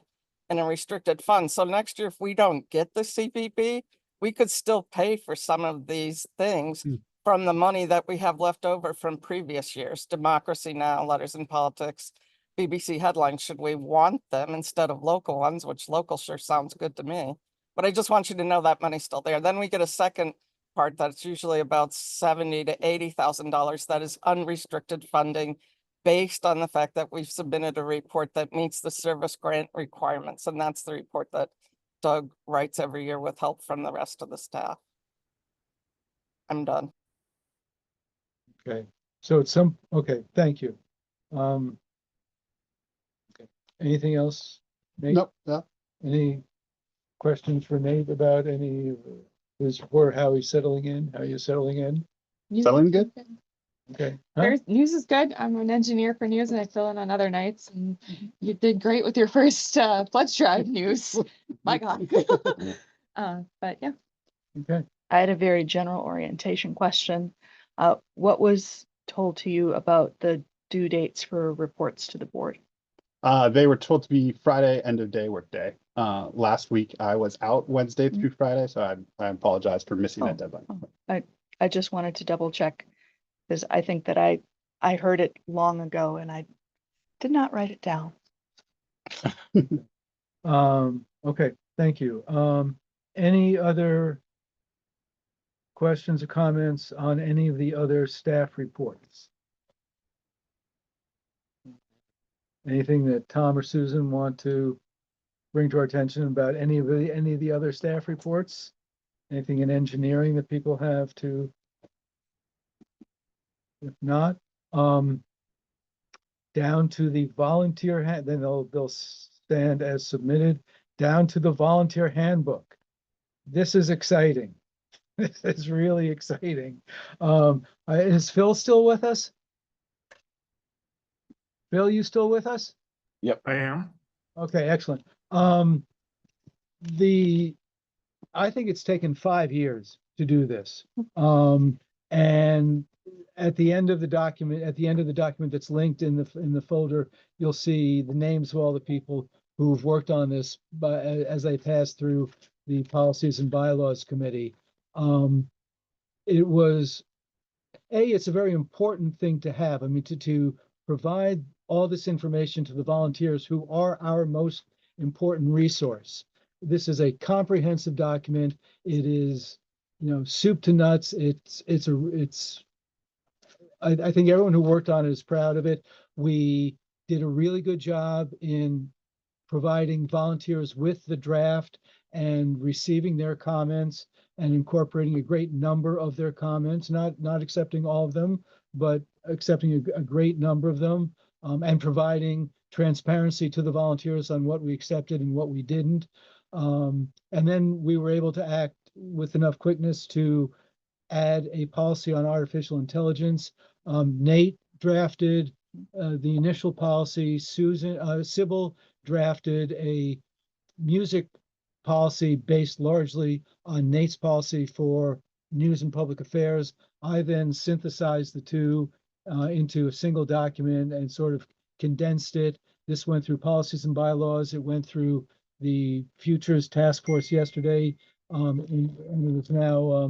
in a restricted fund. So next year, if we don't get the CPB, we could still pay for some of these things from the money that we have left over from previous years. Democracy Now!, Letters in Politics, BBC headlines, should we want them instead of local ones, which local sure sounds good to me. But I just want you to know that money's still there. Then we get a second part that's usually about $70,000 to $80,000 that is unrestricted funding based on the fact that we've submitted a report that meets the service grant requirements. And that's the report that Doug writes every year with help from the rest of the staff. I'm done. Okay, so it's okay, thank you. Okay. Anything else? Nate? Nope. No. Any questions for Nate about any of his report, how he's settling in, how you're settling in? Settling good? Okay. Huh? There's news is good. I'm an engineer for news and I fill in on other nights and you did great with your first pledge drive news. My God. But yeah. Okay. I had a very general orientation question. What was told to you about the due dates for reports to the board? They were told to be Friday, end of day, work day. Last week I was out Wednesday through Friday, so I apologize for missing that deadline. I just wanted to double check because I think that I heard it long ago and I did not write it down. Okay, thank you. Any other questions or comments on any of the other staff reports? Anything that Tom or Susan want to bring to our attention about any of the other staff reports? Anything in engineering that people have to? If not, down to the volunteer then they'll stand as submitted, down to the volunteer handbook. This is exciting. This is really exciting. Is Phil still with us? Phil, you still with us? Yep. I am. Okay, excellent. I think it's taken 5 years to do this. And at the end of the document that's linked in the folder, you'll see the names of all the people who've worked on this, but as they pass through the Policies and Bylaws Committee. It's a very important thing to have. I mean, to provide all this information to the volunteers who are our most important resource. This is a comprehensive document. It is, soup to nuts. I think everyone who worked on it is proud of it. We did a really good job in providing volunteers with the draft and receiving their comments and incorporating a great number of their comments, not accepting all of them, but accepting a great number of them, and providing transparency to the volunteers on what we accepted and what we didn't. And then we were able to act with enough quickness to add a policy on artificial intelligence. Nate drafted the initial policy. Sybil drafted a music policy based largely on Nate's policy for news and public affairs. I then synthesized the two into a single document and sort of condensed it. This went through policies and bylaws. It went through the futures task force yesterday, and it has now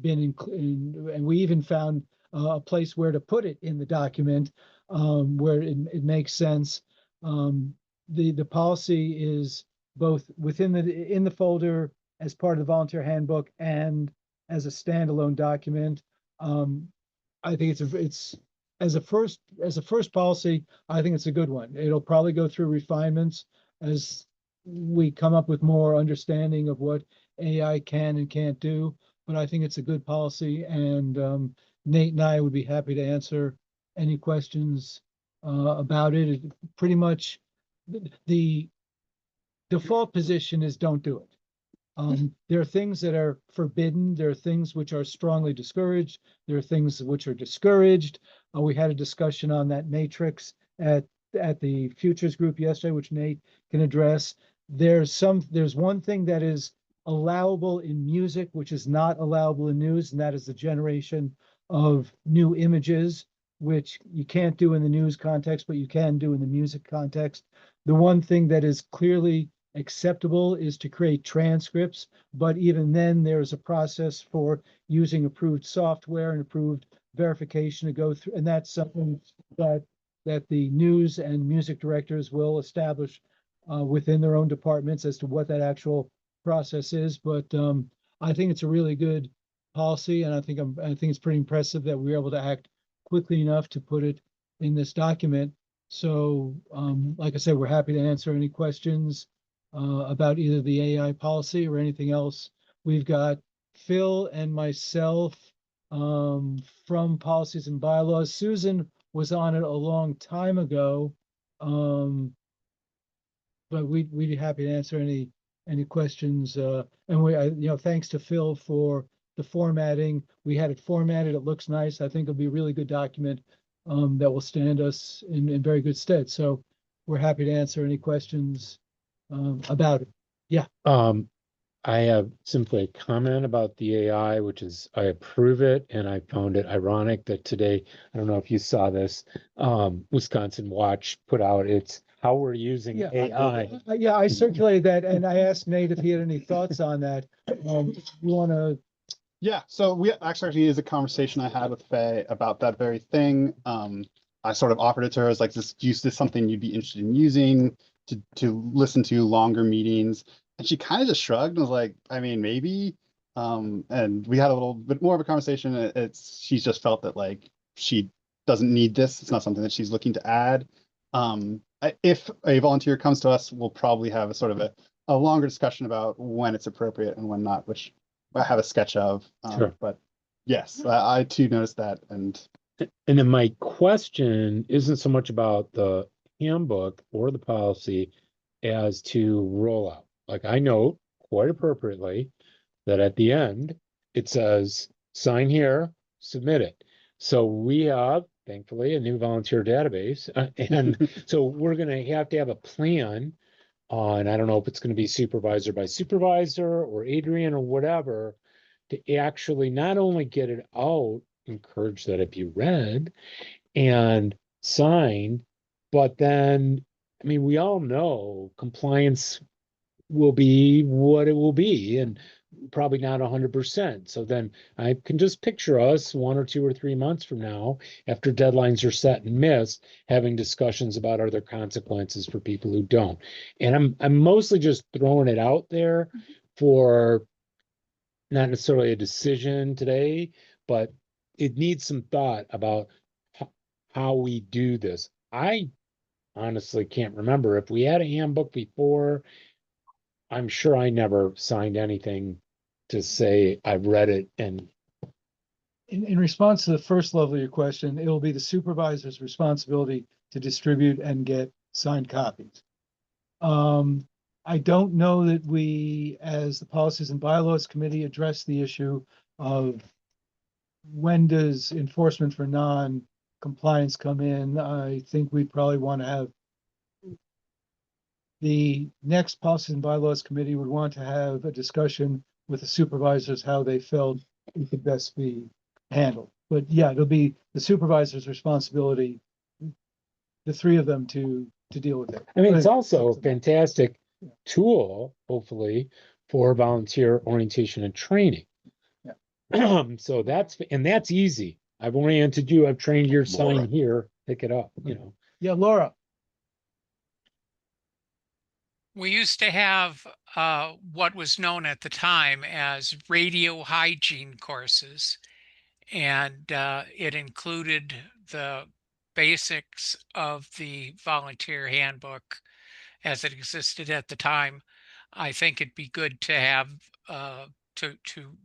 been and we even found a place where to put it in the document where it makes sense. The policy is both in the folder as part of the volunteer handbook and as a standalone document. I think it's as a first policy, I think it's a good one. It'll probably go through refinements as we come up with more understanding of what AI can and can't do, but I think it's a good policy, and Nate and I would be happy to answer any questions about it. Pretty much the default position is don't do it. There are things that are forbidden. There are things which are strongly discouraged. There are things which are discouraged. We had a discussion on that matrix at the futures group yesterday, which Nate can address. There's one thing that is allowable in music, which is not allowable in news, and that is the generation of new images, which you can't do in the news context, but you can do in the music context. The one thing that is clearly acceptable is to create transcripts, but even then there's a process for using approved software and approved verification to go through, and that's something that the news and music directors will establish within their own departments as to what that actual process is. But I think it's a really good policy, and I think it's pretty impressive that we were able to act quickly enough to put it in this document. So like I said, we're happy to answer any questions about either the AI policy or anything else. We've got Phil and myself from Policies and Bylaws. Susan was on it a long time ago, but we'd be happy to answer any questions. And thanks to Phil for the formatting. We had it formatted. It looks nice. I think it'll be a really good document that will stand us in very good stead. So we're happy to answer any questions about it. I have simply a comment about the AI, which is I approve it, and I found it ironic that today, I don't know if you saw this, Wisconsin Watch put out its how we're using Yeah. AI. Yeah, I circulated that and I asked Nate if he had any thoughts on that. You want to, Yeah, so we actually is a conversation I had with Faye about that very thing. I sort of offered it to her as like, is this something you'd be interested in using to listen to longer meetings? And she kind of just shrugged and was like, I mean, maybe. And we had a little bit more of a conversation. She's just felt that like she doesn't need this. It's not something that she's looking to add. If a volunteer comes to us, we'll probably have a sort of a longer discussion about when it's appropriate and when not, which I have a sketch of. Sure. But yes, I too noticed that. And then my question isn't so much about the handbook or the policy as to rollout. Like I note quite appropriately that at the end, it says, sign here, submit it. So we have, thankfully, a new volunteer database. And so we're going to have a plan on, I don't know if it's going to be supervisor by supervisor or Adrian or whatever, to actually not only get it out, encourage that it be read and signed, but then, I mean, we all know compliance will be what it will be and probably not 100%. So then I can just picture us 1 or 2 or 3 months from now, after deadlines are set and missed, having discussions about are there consequences for people who don't. And I'm mostly just throwing it out there for not necessarily a decision today, but it needs some thought about how we do this. I honestly can't remember if we had a handbook before. I'm sure I never signed anything to say I've read it and in response to the first level of your question, it'll be the supervisor's responsibility to distribute and get signed copies. I don't know that we, as the Policies and Bylaws Committee, address the issue of when does enforcement for non-compliance come in. I think we probably want to have the next Policies and Bylaws Committee would want to have a discussion with the supervisors how they felt it could best be handled. But yeah, it'll be the supervisor's responsibility, the three of them to deal with it. I mean, it's also a But- fantastic tool, hopefully, for volunteer orientation and training. So that's easy. I've oriented you, I've trained your Laura. sign here, pick it up, you know. Yeah, Laura. We used to have what was known at the time as radio hygiene courses, and it included the basics of the volunteer handbook as it existed at the time. I think it'd be good to have to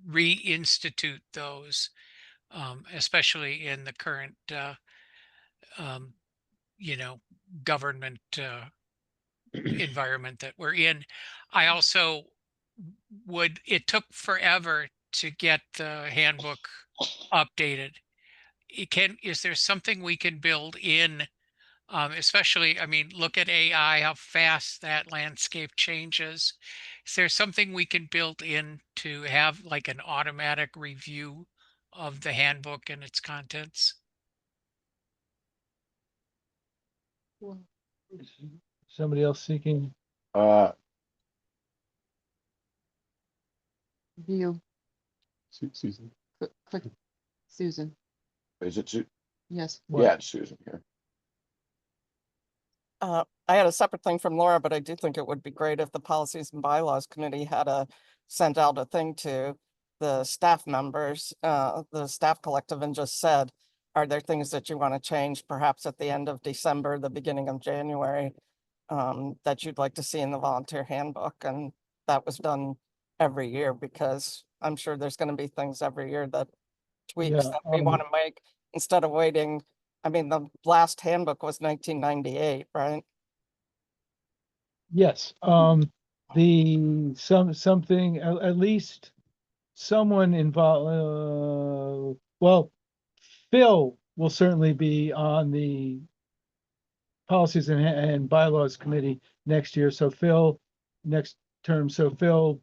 reinstitute those, especially in the current government environment that we're in. I also it took forever to get the handbook updated. Is there something we can build in, especially, I mean, look at AI, how fast that landscape changes. Is there something we can build in to have like an automatic review of the handbook and its contents? Somebody else seeking? View, Susan. click Susan, Is it, yes. yeah, it's Susan here. I had a separate thing from Laura, but I do think it would be great if the Policies and Bylaws Committee had sent out a thing to the staff members, the staff collective, and just said, are there things that you want to change perhaps at the end of December, the beginning of January, that you'd like to see in the volunteer handbook? And that was done every year, because I'm sure there's going to be things every year that tweaks Yeah, that we want to make instead of waiting. I mean, the last handbook was 1998, right? Yes, something, at least someone involved, well, Phil will certainly be on the Policies and Bylaws Committee next year. So Phil, next term, so Phil.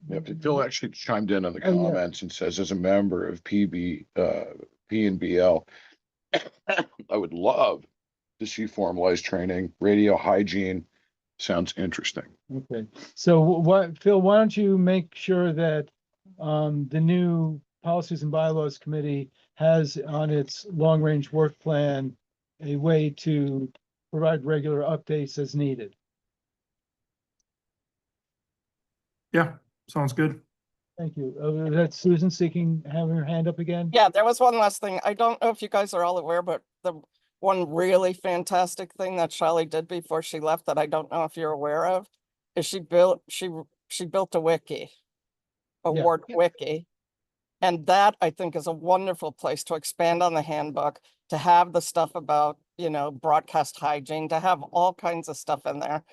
Yeah, Phil actually chimed in on the Oh, yeah. comments and says, as a member of P and BL, I would love to see formalized training, radio hygiene. Sounds interesting. Okay, so what, Phil, why don't you make sure that the new Policies and Bylaws Committee has on its long-range work plan a way to provide regular updates as needed? Yeah, sounds good. Thank you. That's Susan seeking, having her hand up again? Yeah, there was one last thing. I don't know if you guys are all aware, but the one really fantastic thing that Shelley did before she left that I don't know if you're aware of is she built a wiki, a Yeah. WORT wiki. And that I think is a wonderful place to expand on the handbook, to have the stuff about, broadcast hygiene, to have all kinds of stuff in there.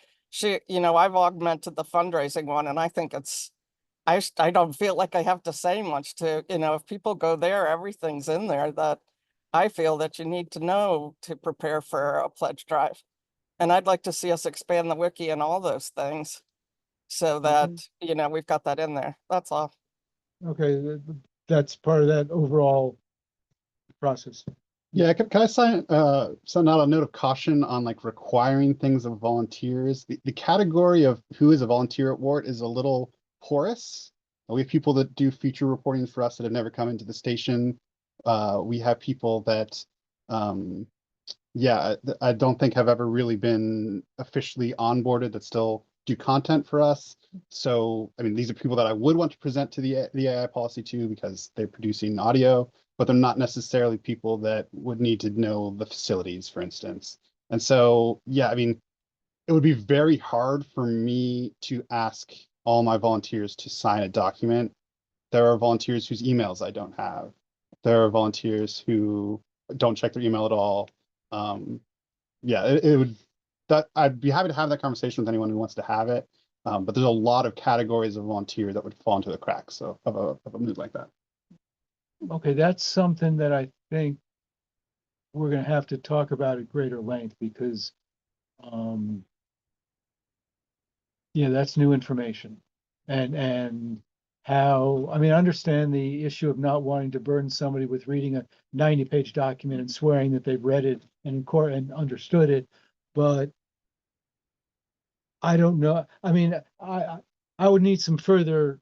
I've augmented the fundraising one, and I think I don't feel like I have to say much to, if people go there, everything's in there that I feel that you need to know to prepare for a pledge drive. And I'd like to see us expand the wiki and all those things so that, we've got that in there. That's all. Okay, that's part of that overall process. Yeah, can I send out a note of caution on like requiring things of volunteers? The category of who is a volunteer at WORT is a little porous. We have people that do feature reporting for us that have never come into the station. We have people that, I don't think have ever really been officially onboarded that still do content for us. So, I mean, these are people that I would want to present to the AI policy to because they're producing audio, but they're not necessarily people that would need to know the facilities, for instance. And so, yeah, I mean, it would be very hard for me to ask all my volunteers to sign a document. There are volunteers whose emails I don't have. There are volunteers who don't check their email at all. I'd be happy to have that conversation with anyone who wants to have it. But there's a lot of categories of volunteer that would fall into the cracks of a move like that. Okay, that's something that I think we're gonna have to talk about at greater length because that's new information. And how, I mean, I understand the issue of not wanting to burden somebody with reading a 90-page document and swearing that they've read it and understood it, but I don't know. I mean, I would need some further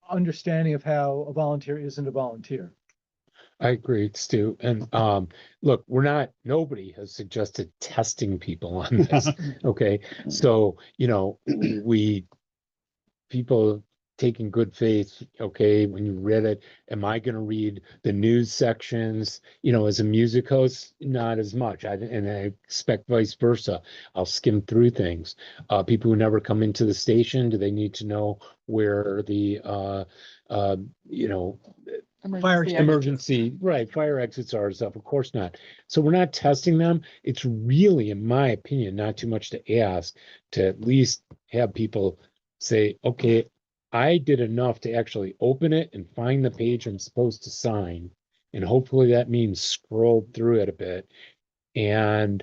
understanding of how a volunteer isn't a volunteer. I agree, Stu. And look, nobody has suggested testing people on this. Okay. So, people taking good faith, okay, when you read it, am I going to read the news sections? As a music host, not as much. And I expect vice versa. I'll skim through things. People who never come into the station, do they need to know where the fire exits are and stuff? Of course not. So we're not testing them. It's really, in my opinion, not too much to ask to at least have people say, okay, I did enough to actually open it and find the page I'm supposed to sign. And hopefully that means scroll through it a bit. And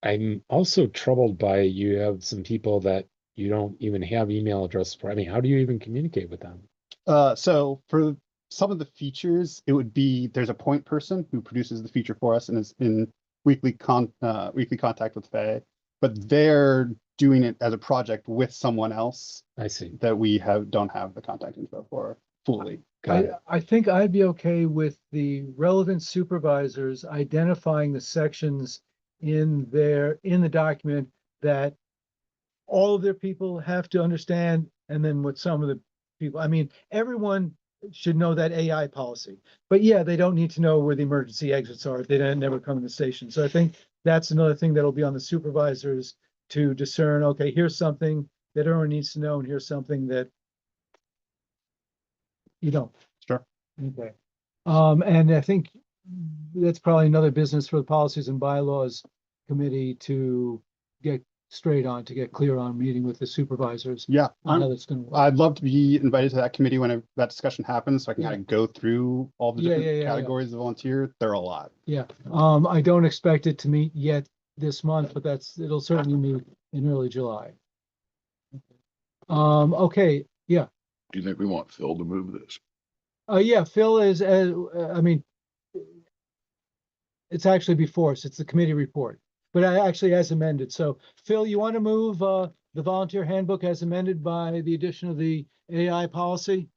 I'm also troubled by, you have some people that you don't even have email addresses for. I mean, how do you even communicate with them? So for some of the features, it would be, there's a point person who produces the feature for us and is in weekly contact with Faye, but they're doing it as a project with someone else. I see. That we don't have the contact info for fully. I think I'd be okay with the relevant supervisors identifying the sections in the document that all of their people have to understand, and then what some of the people, I mean, everyone should know that AI policy, but yeah, they don't need to know where the emergency exits are if they never come to the station. So I think that's another thing that'll be on the supervisors to discern, okay, here's something that everyone needs to know, and here's something that you don't. Sure. Okay. And I think that's probably another business for the Policies and Bylaws Committee to get straight on to get clear on meeting with the supervisors Yeah, on how that's gonna work. I'd love to be invited to that committee when that discussion happens, so I can Yeah. kind of go through all the Yeah, different yeah, yeah, yeah. categories of volunteer. There are a lot. Yeah, I don't expect it to meet yet this month, but it'll certainly meet in early July. Okay, yeah. Do you think we want Phil to move this? Yeah, Phil is, I mean, it's actually before us, it's the committee report, but I actually as amended. So Phil, you want to move, the volunteer handbook as amended by the addition of the AI policy?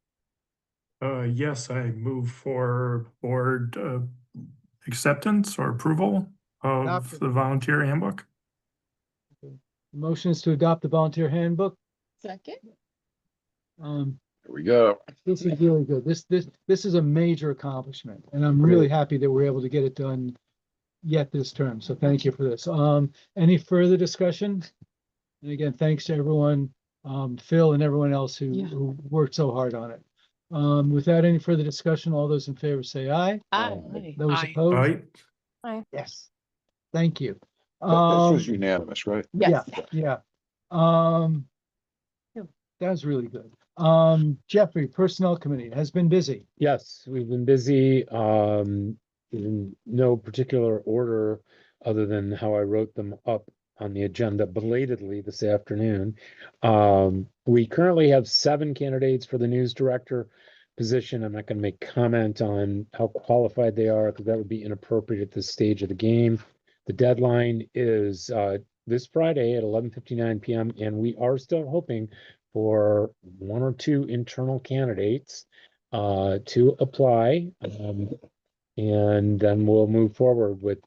Yes, I move for board acceptance or approval of Adoption. the volunteer handbook. Motion is to adopt the volunteer handbook. Second. Um, Here we go. This is really good. This is a major accomplishment, and I'm really happy that we're able to get it done yet this term. So thank you for this. Any further discussion? And again, thanks to everyone, Phil and everyone else who worked so hard on it. Without any further discussion, all those in favor say aye. Aye. Those Aye. opposed? Aye. Yes. Thank you. This was unanimous, right? Yeah, yeah. That was really good. Jeffrey, Personnel Committee has been busy. Yes, we've been busy, in no particular order other than how I wrote them up on the agenda belatedly this afternoon. We currently have 7 candidates for the news director position. I'm not going to make comment on how qualified they are because that would be inappropriate at this stage of the game. The deadline is this Friday at 11:59 p.m. and we are still hoping for 1 or 2 internal candidates to apply, and then we'll move forward with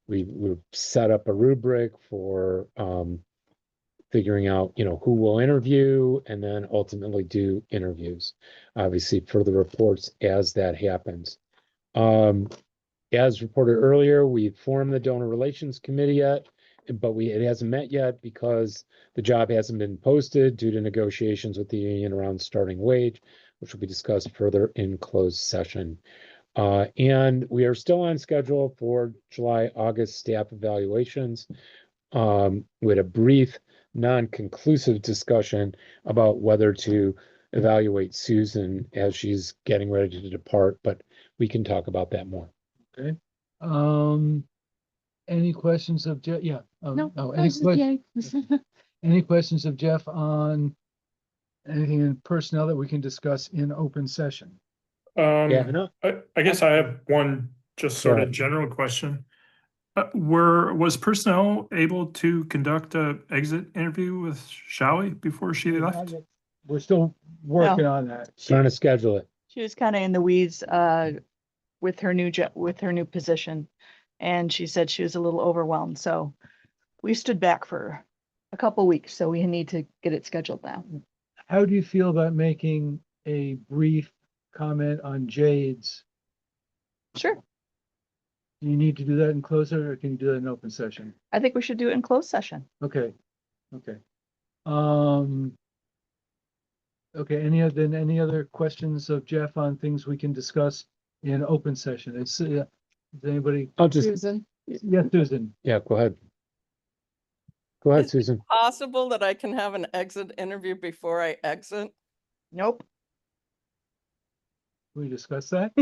we've set up a rubric for figuring out who will interview and then ultimately do interviews, obviously for the reports as that happens. As reported earlier, we formed the donor relations committee yet, but it hasn't met yet because the job hasn't been posted due to negotiations with the union around starting wage, which will be discussed further in closed session. And we are still on schedule for July, August staff evaluations. We had a brief, non-conclusive discussion about whether to evaluate Susan as she's getting ready to depart, but we can talk about that more. Okay. Any questions of Jeff? Yeah. No. Any questions of Jeff on anything in personnel that we can discuss in open session? Yeah, no. I guess I have one just sort Yeah. of general question. Was personnel able to conduct a exit interview with Shally before she left? We're still working on that. Trying to schedule it. She was kind of in the weeds with her new position, and she said she was a little overwhelmed. So we stood back for a couple weeks. So we need to get it scheduled now. How do you feel about making a brief comment on Jade's? Sure. Do you need to do that in closed session or can you do that in open session? I think we should do it in closed session. Okay, okay. Okay, any other questions of Jeff on things we can discuss in open session? Is anybody? I'll just, Susan. Yes, Susan. yeah, go ahead. Go ahead, Is it Susan. Possible that I can have an exit interview before I exit? Nope. Can we discuss that?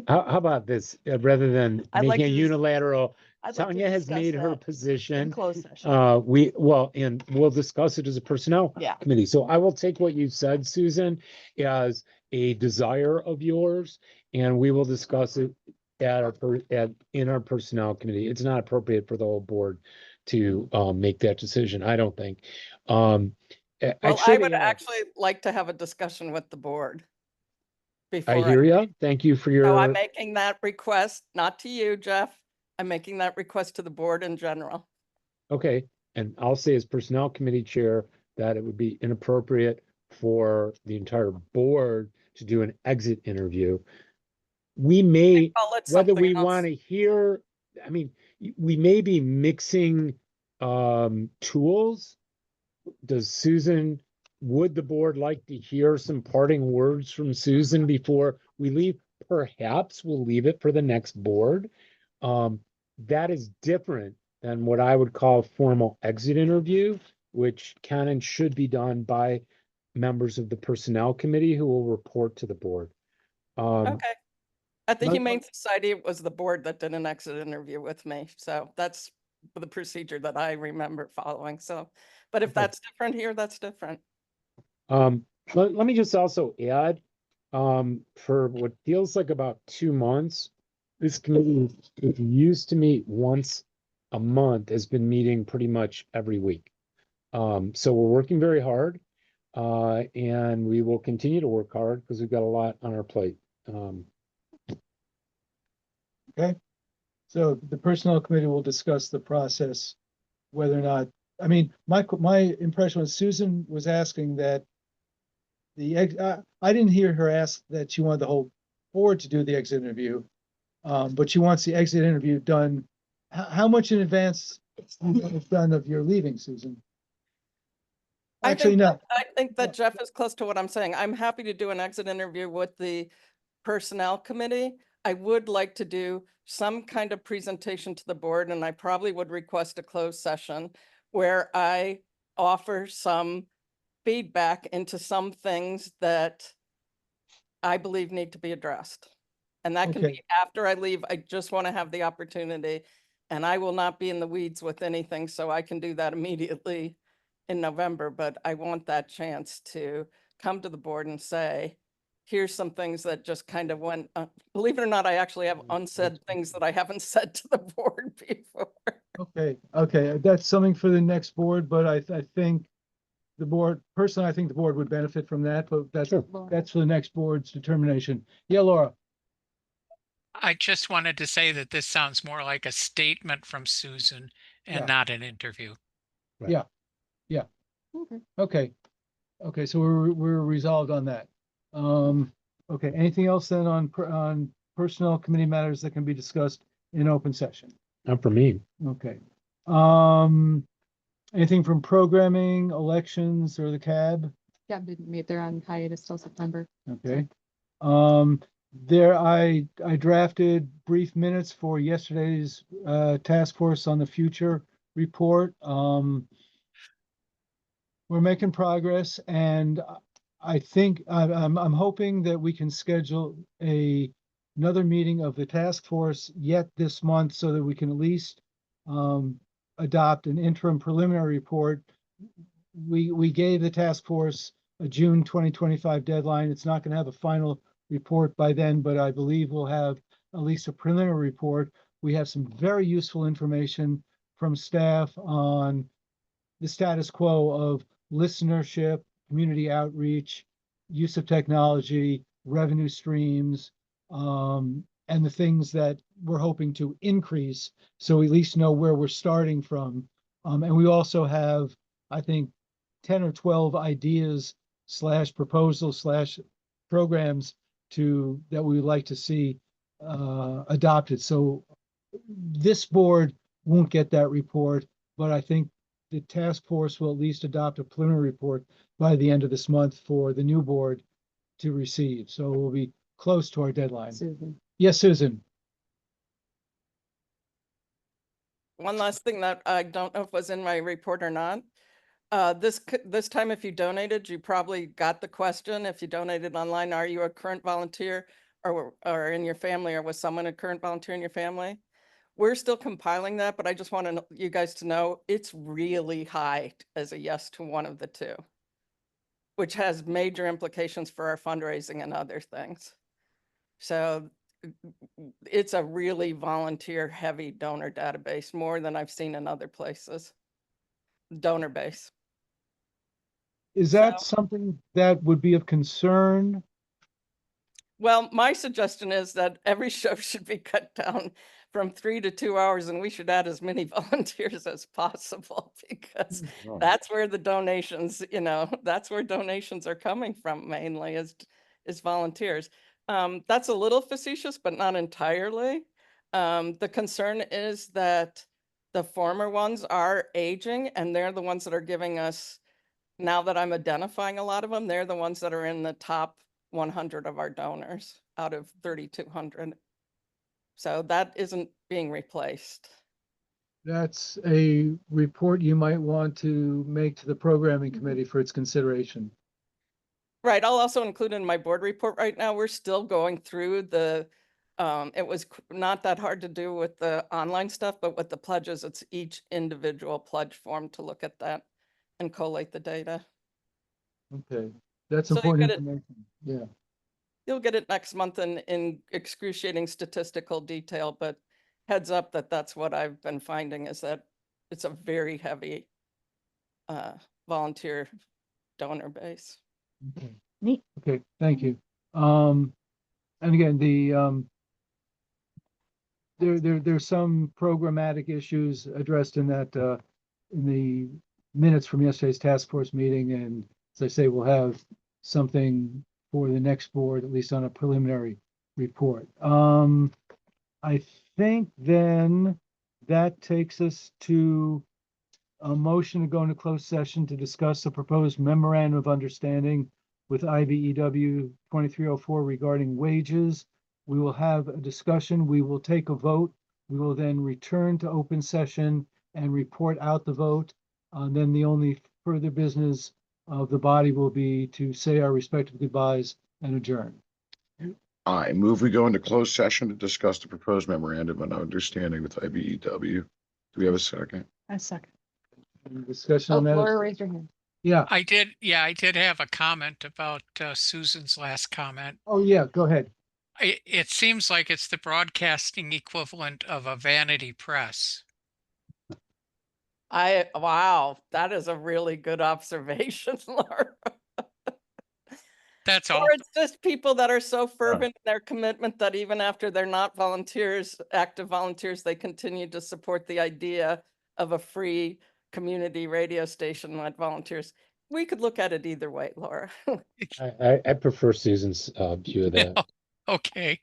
How about this, rather than I'd like making a to dis- unilateral, I'd like to Tanya has discuss made her that in position. closed session. And we'll discuss it as a personnel Yeah. committee. So I will take what you said, Susan, as a desire of yours, and we will discuss it in our personnel committee. It's not appropriate for the whole board to make that decision, I don't think. Well, I would actually like to have a discussion with the board. I hear you. Thank you for your. So I'm making that request, not to you, Jeff. I'm making that request to the board in general. Okay, and I'll say as personnel committee chair that it would be inappropriate for the entire board to do an exit interview. We may, Call it whether something we else. want to hear, I mean, we may be mixing tools. Would the board like to hear some parting words from Susan before we leave? Perhaps we'll leave it for the next board. That is different and what I would call formal exit interview, which can and should be done by members of the personnel committee who will report to the board. Okay. At the let- Humane Society, it was the board that did an exit interview with me. So that's the procedure that I remember following. So, but if Okay. that's different here, that's different. Let me just also add, for what feels like about 2 months, this committee, which used to meet once a month, has been meeting pretty much every week. So we're working very hard, and we will continue to work hard because we've got a lot on our plate. Okay, so the personnel committee will discuss the process, whether or not, I mean, my impression was Susan was asking that I didn't hear her ask that she wanted the whole board to do the exit interview. But she wants the exit interview done. How much in advance is done of your leaving, Susan? Actually, no. I think that Jeff is close to what I'm saying. I'm happy to do an exit interview with the personnel committee. I would like to do some kind of presentation to the board, and I probably would request a closed session where I offer some feedback into some things that I believe need to be addressed. And that can Okay. be after I leave. I just want to have the opportunity, and I will not be in the weeds with anything, so I can do that immediately in November. But I want that chance to come to the board and say, here's some things that just kind of went, believe it or not, I actually have unsaid things that I haven't said to the board before. Okay, that's something for the next board, but I think the board, personally, I think the board would benefit from that, but that's for the next board's determination. Yeah, Laura. I just wanted to say that this sounds more like a statement from Susan and Yeah. not an interview. Yeah. Okay, so we're resolved on that. Okay, anything else then on personnel committee matters that can be discussed in open session? Not for me. Okay. Anything from programming, elections, or the CAB? Yeah, they're on hiatus till September. Okay. I drafted brief minutes for yesterday's task force on the future report. We're making progress, and I think I'm hoping that we can schedule another meeting of the task force yet this month so that we can at least adopt an interim preliminary report. We gave the task force a June 2025 deadline. It's not going to have a final report by then, but I believe we'll have at least a preliminary report. We have some very useful information from staff on the status quo of listenership, community outreach, use of technology, revenue streams, and the things that we're hoping to increase, so we at least know where we're starting from. And we also have, I think, 10 or 12 ideas / proposals / programs that we would like to see adopted. So this board won't get that report, but I think the task force will at least adopt a preliminary report by the end of this month for the new board to receive. So we'll be close to our deadline. Susan. Yes, Susan. One last thing that I don't know if was in my report or not. This time, if you donated, you probably got the question. If you donated online, are you a current volunteer or in your family, or was someone a current volunteer in your family? We're still compiling that, but I just want you guys to know it's really high as a yes to one of the two, which has major implications for our fundraising and other things. So it's a really volunteer heavy donor database, more than I've seen in other places. Donor base. Is that something that would be of concern? Well, my suggestion is that every show should be cut down from 3 to 2 hours, and we should add as many volunteers as possible, because that's where the donations, that's where donations are coming from mainly, is volunteers. That's a little facetious, but not entirely. The concern is that the former ones are aging, and they're the ones that are giving us, now that I'm identifying a lot of them, they're the ones that are in the top 100 of our donors out of 3,200. So that isn't being replaced. That's a report you might want to make to the programming committee for its consideration. Right, I'll also include in my board report right now, we're still going through the, it was not that hard to do with the online stuff, but with the pledges, it's each individual pledge form to look at that and collate the data. Okay, that's So you important get it- information. Yeah. You'll get it next month in excruciating statistical detail, but heads up that that's what I've been finding is that it's a very heavy volunteer donor base. Okay. Neat. Okay, thank you. And again, there's some programmatic issues addressed in that, in the minutes from yesterday's task force meeting. And as I say, we'll have something for the next board, at least on a preliminary report. I think then that takes us to a motion to go into closed session to discuss the proposed memorandum of understanding with IBEW 2304 regarding wages. We will have a discussion. We will take a vote. We will then return to open session and report out the vote. Then the only further business of the body will be to say our respective goodbyes and adjourn. I move we go into closed session to discuss the proposed memorandum of understanding with IBEW. Do we have a second? A second. Any discussion Oh, on that? Laura raised her hand. Yeah. I did have a comment about Susan's last comment. Oh, yeah, go ahead. It seems like it's the broadcasting equivalent of a vanity press. Wow, that is a really good observation, Laura. That's Or all. it's just people that are so fervent in their commitment that even after they're not volunteers, active volunteers, they continue to support the idea of a free community radio station that volunteers. We could look at it either way, Laura. I prefer Susan's view of that. Okay.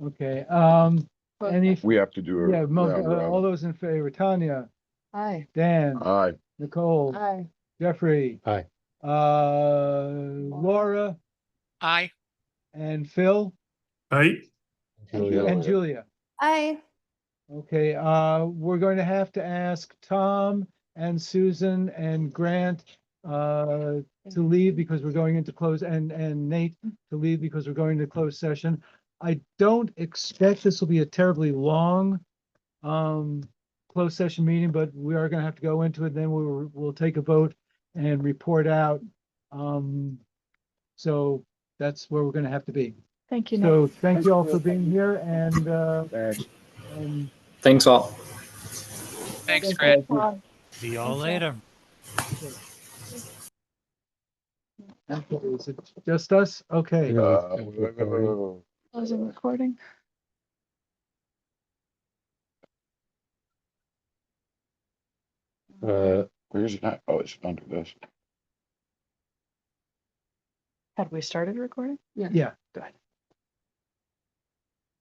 Okay, Closed any, session. We have to do yeah, a round all robin. those in favor, Tanya, Aye. Dan, Aye. Nicole, Aye. Jeffrey, Aye. Laura, Aye. and Phil, Right? and Julia. Aye. Okay, we're going to have to ask Tom and Susan and Grant to leave because we're going into close, and Nate to leave because we're going to close session. I don't expect this will be a terribly long closed session meeting, but we are going to have to go into it. Then we'll take a vote and report out. So that's where we're going to have to be. Thank you, Nick. So thank you all for being here, and Thanks. Thanks all. Thanks, Grant. See y'all later. is it just us? Okay. Closing recording. Where's it at? Oh, it's under this. Had we started recording? Yeah. Good.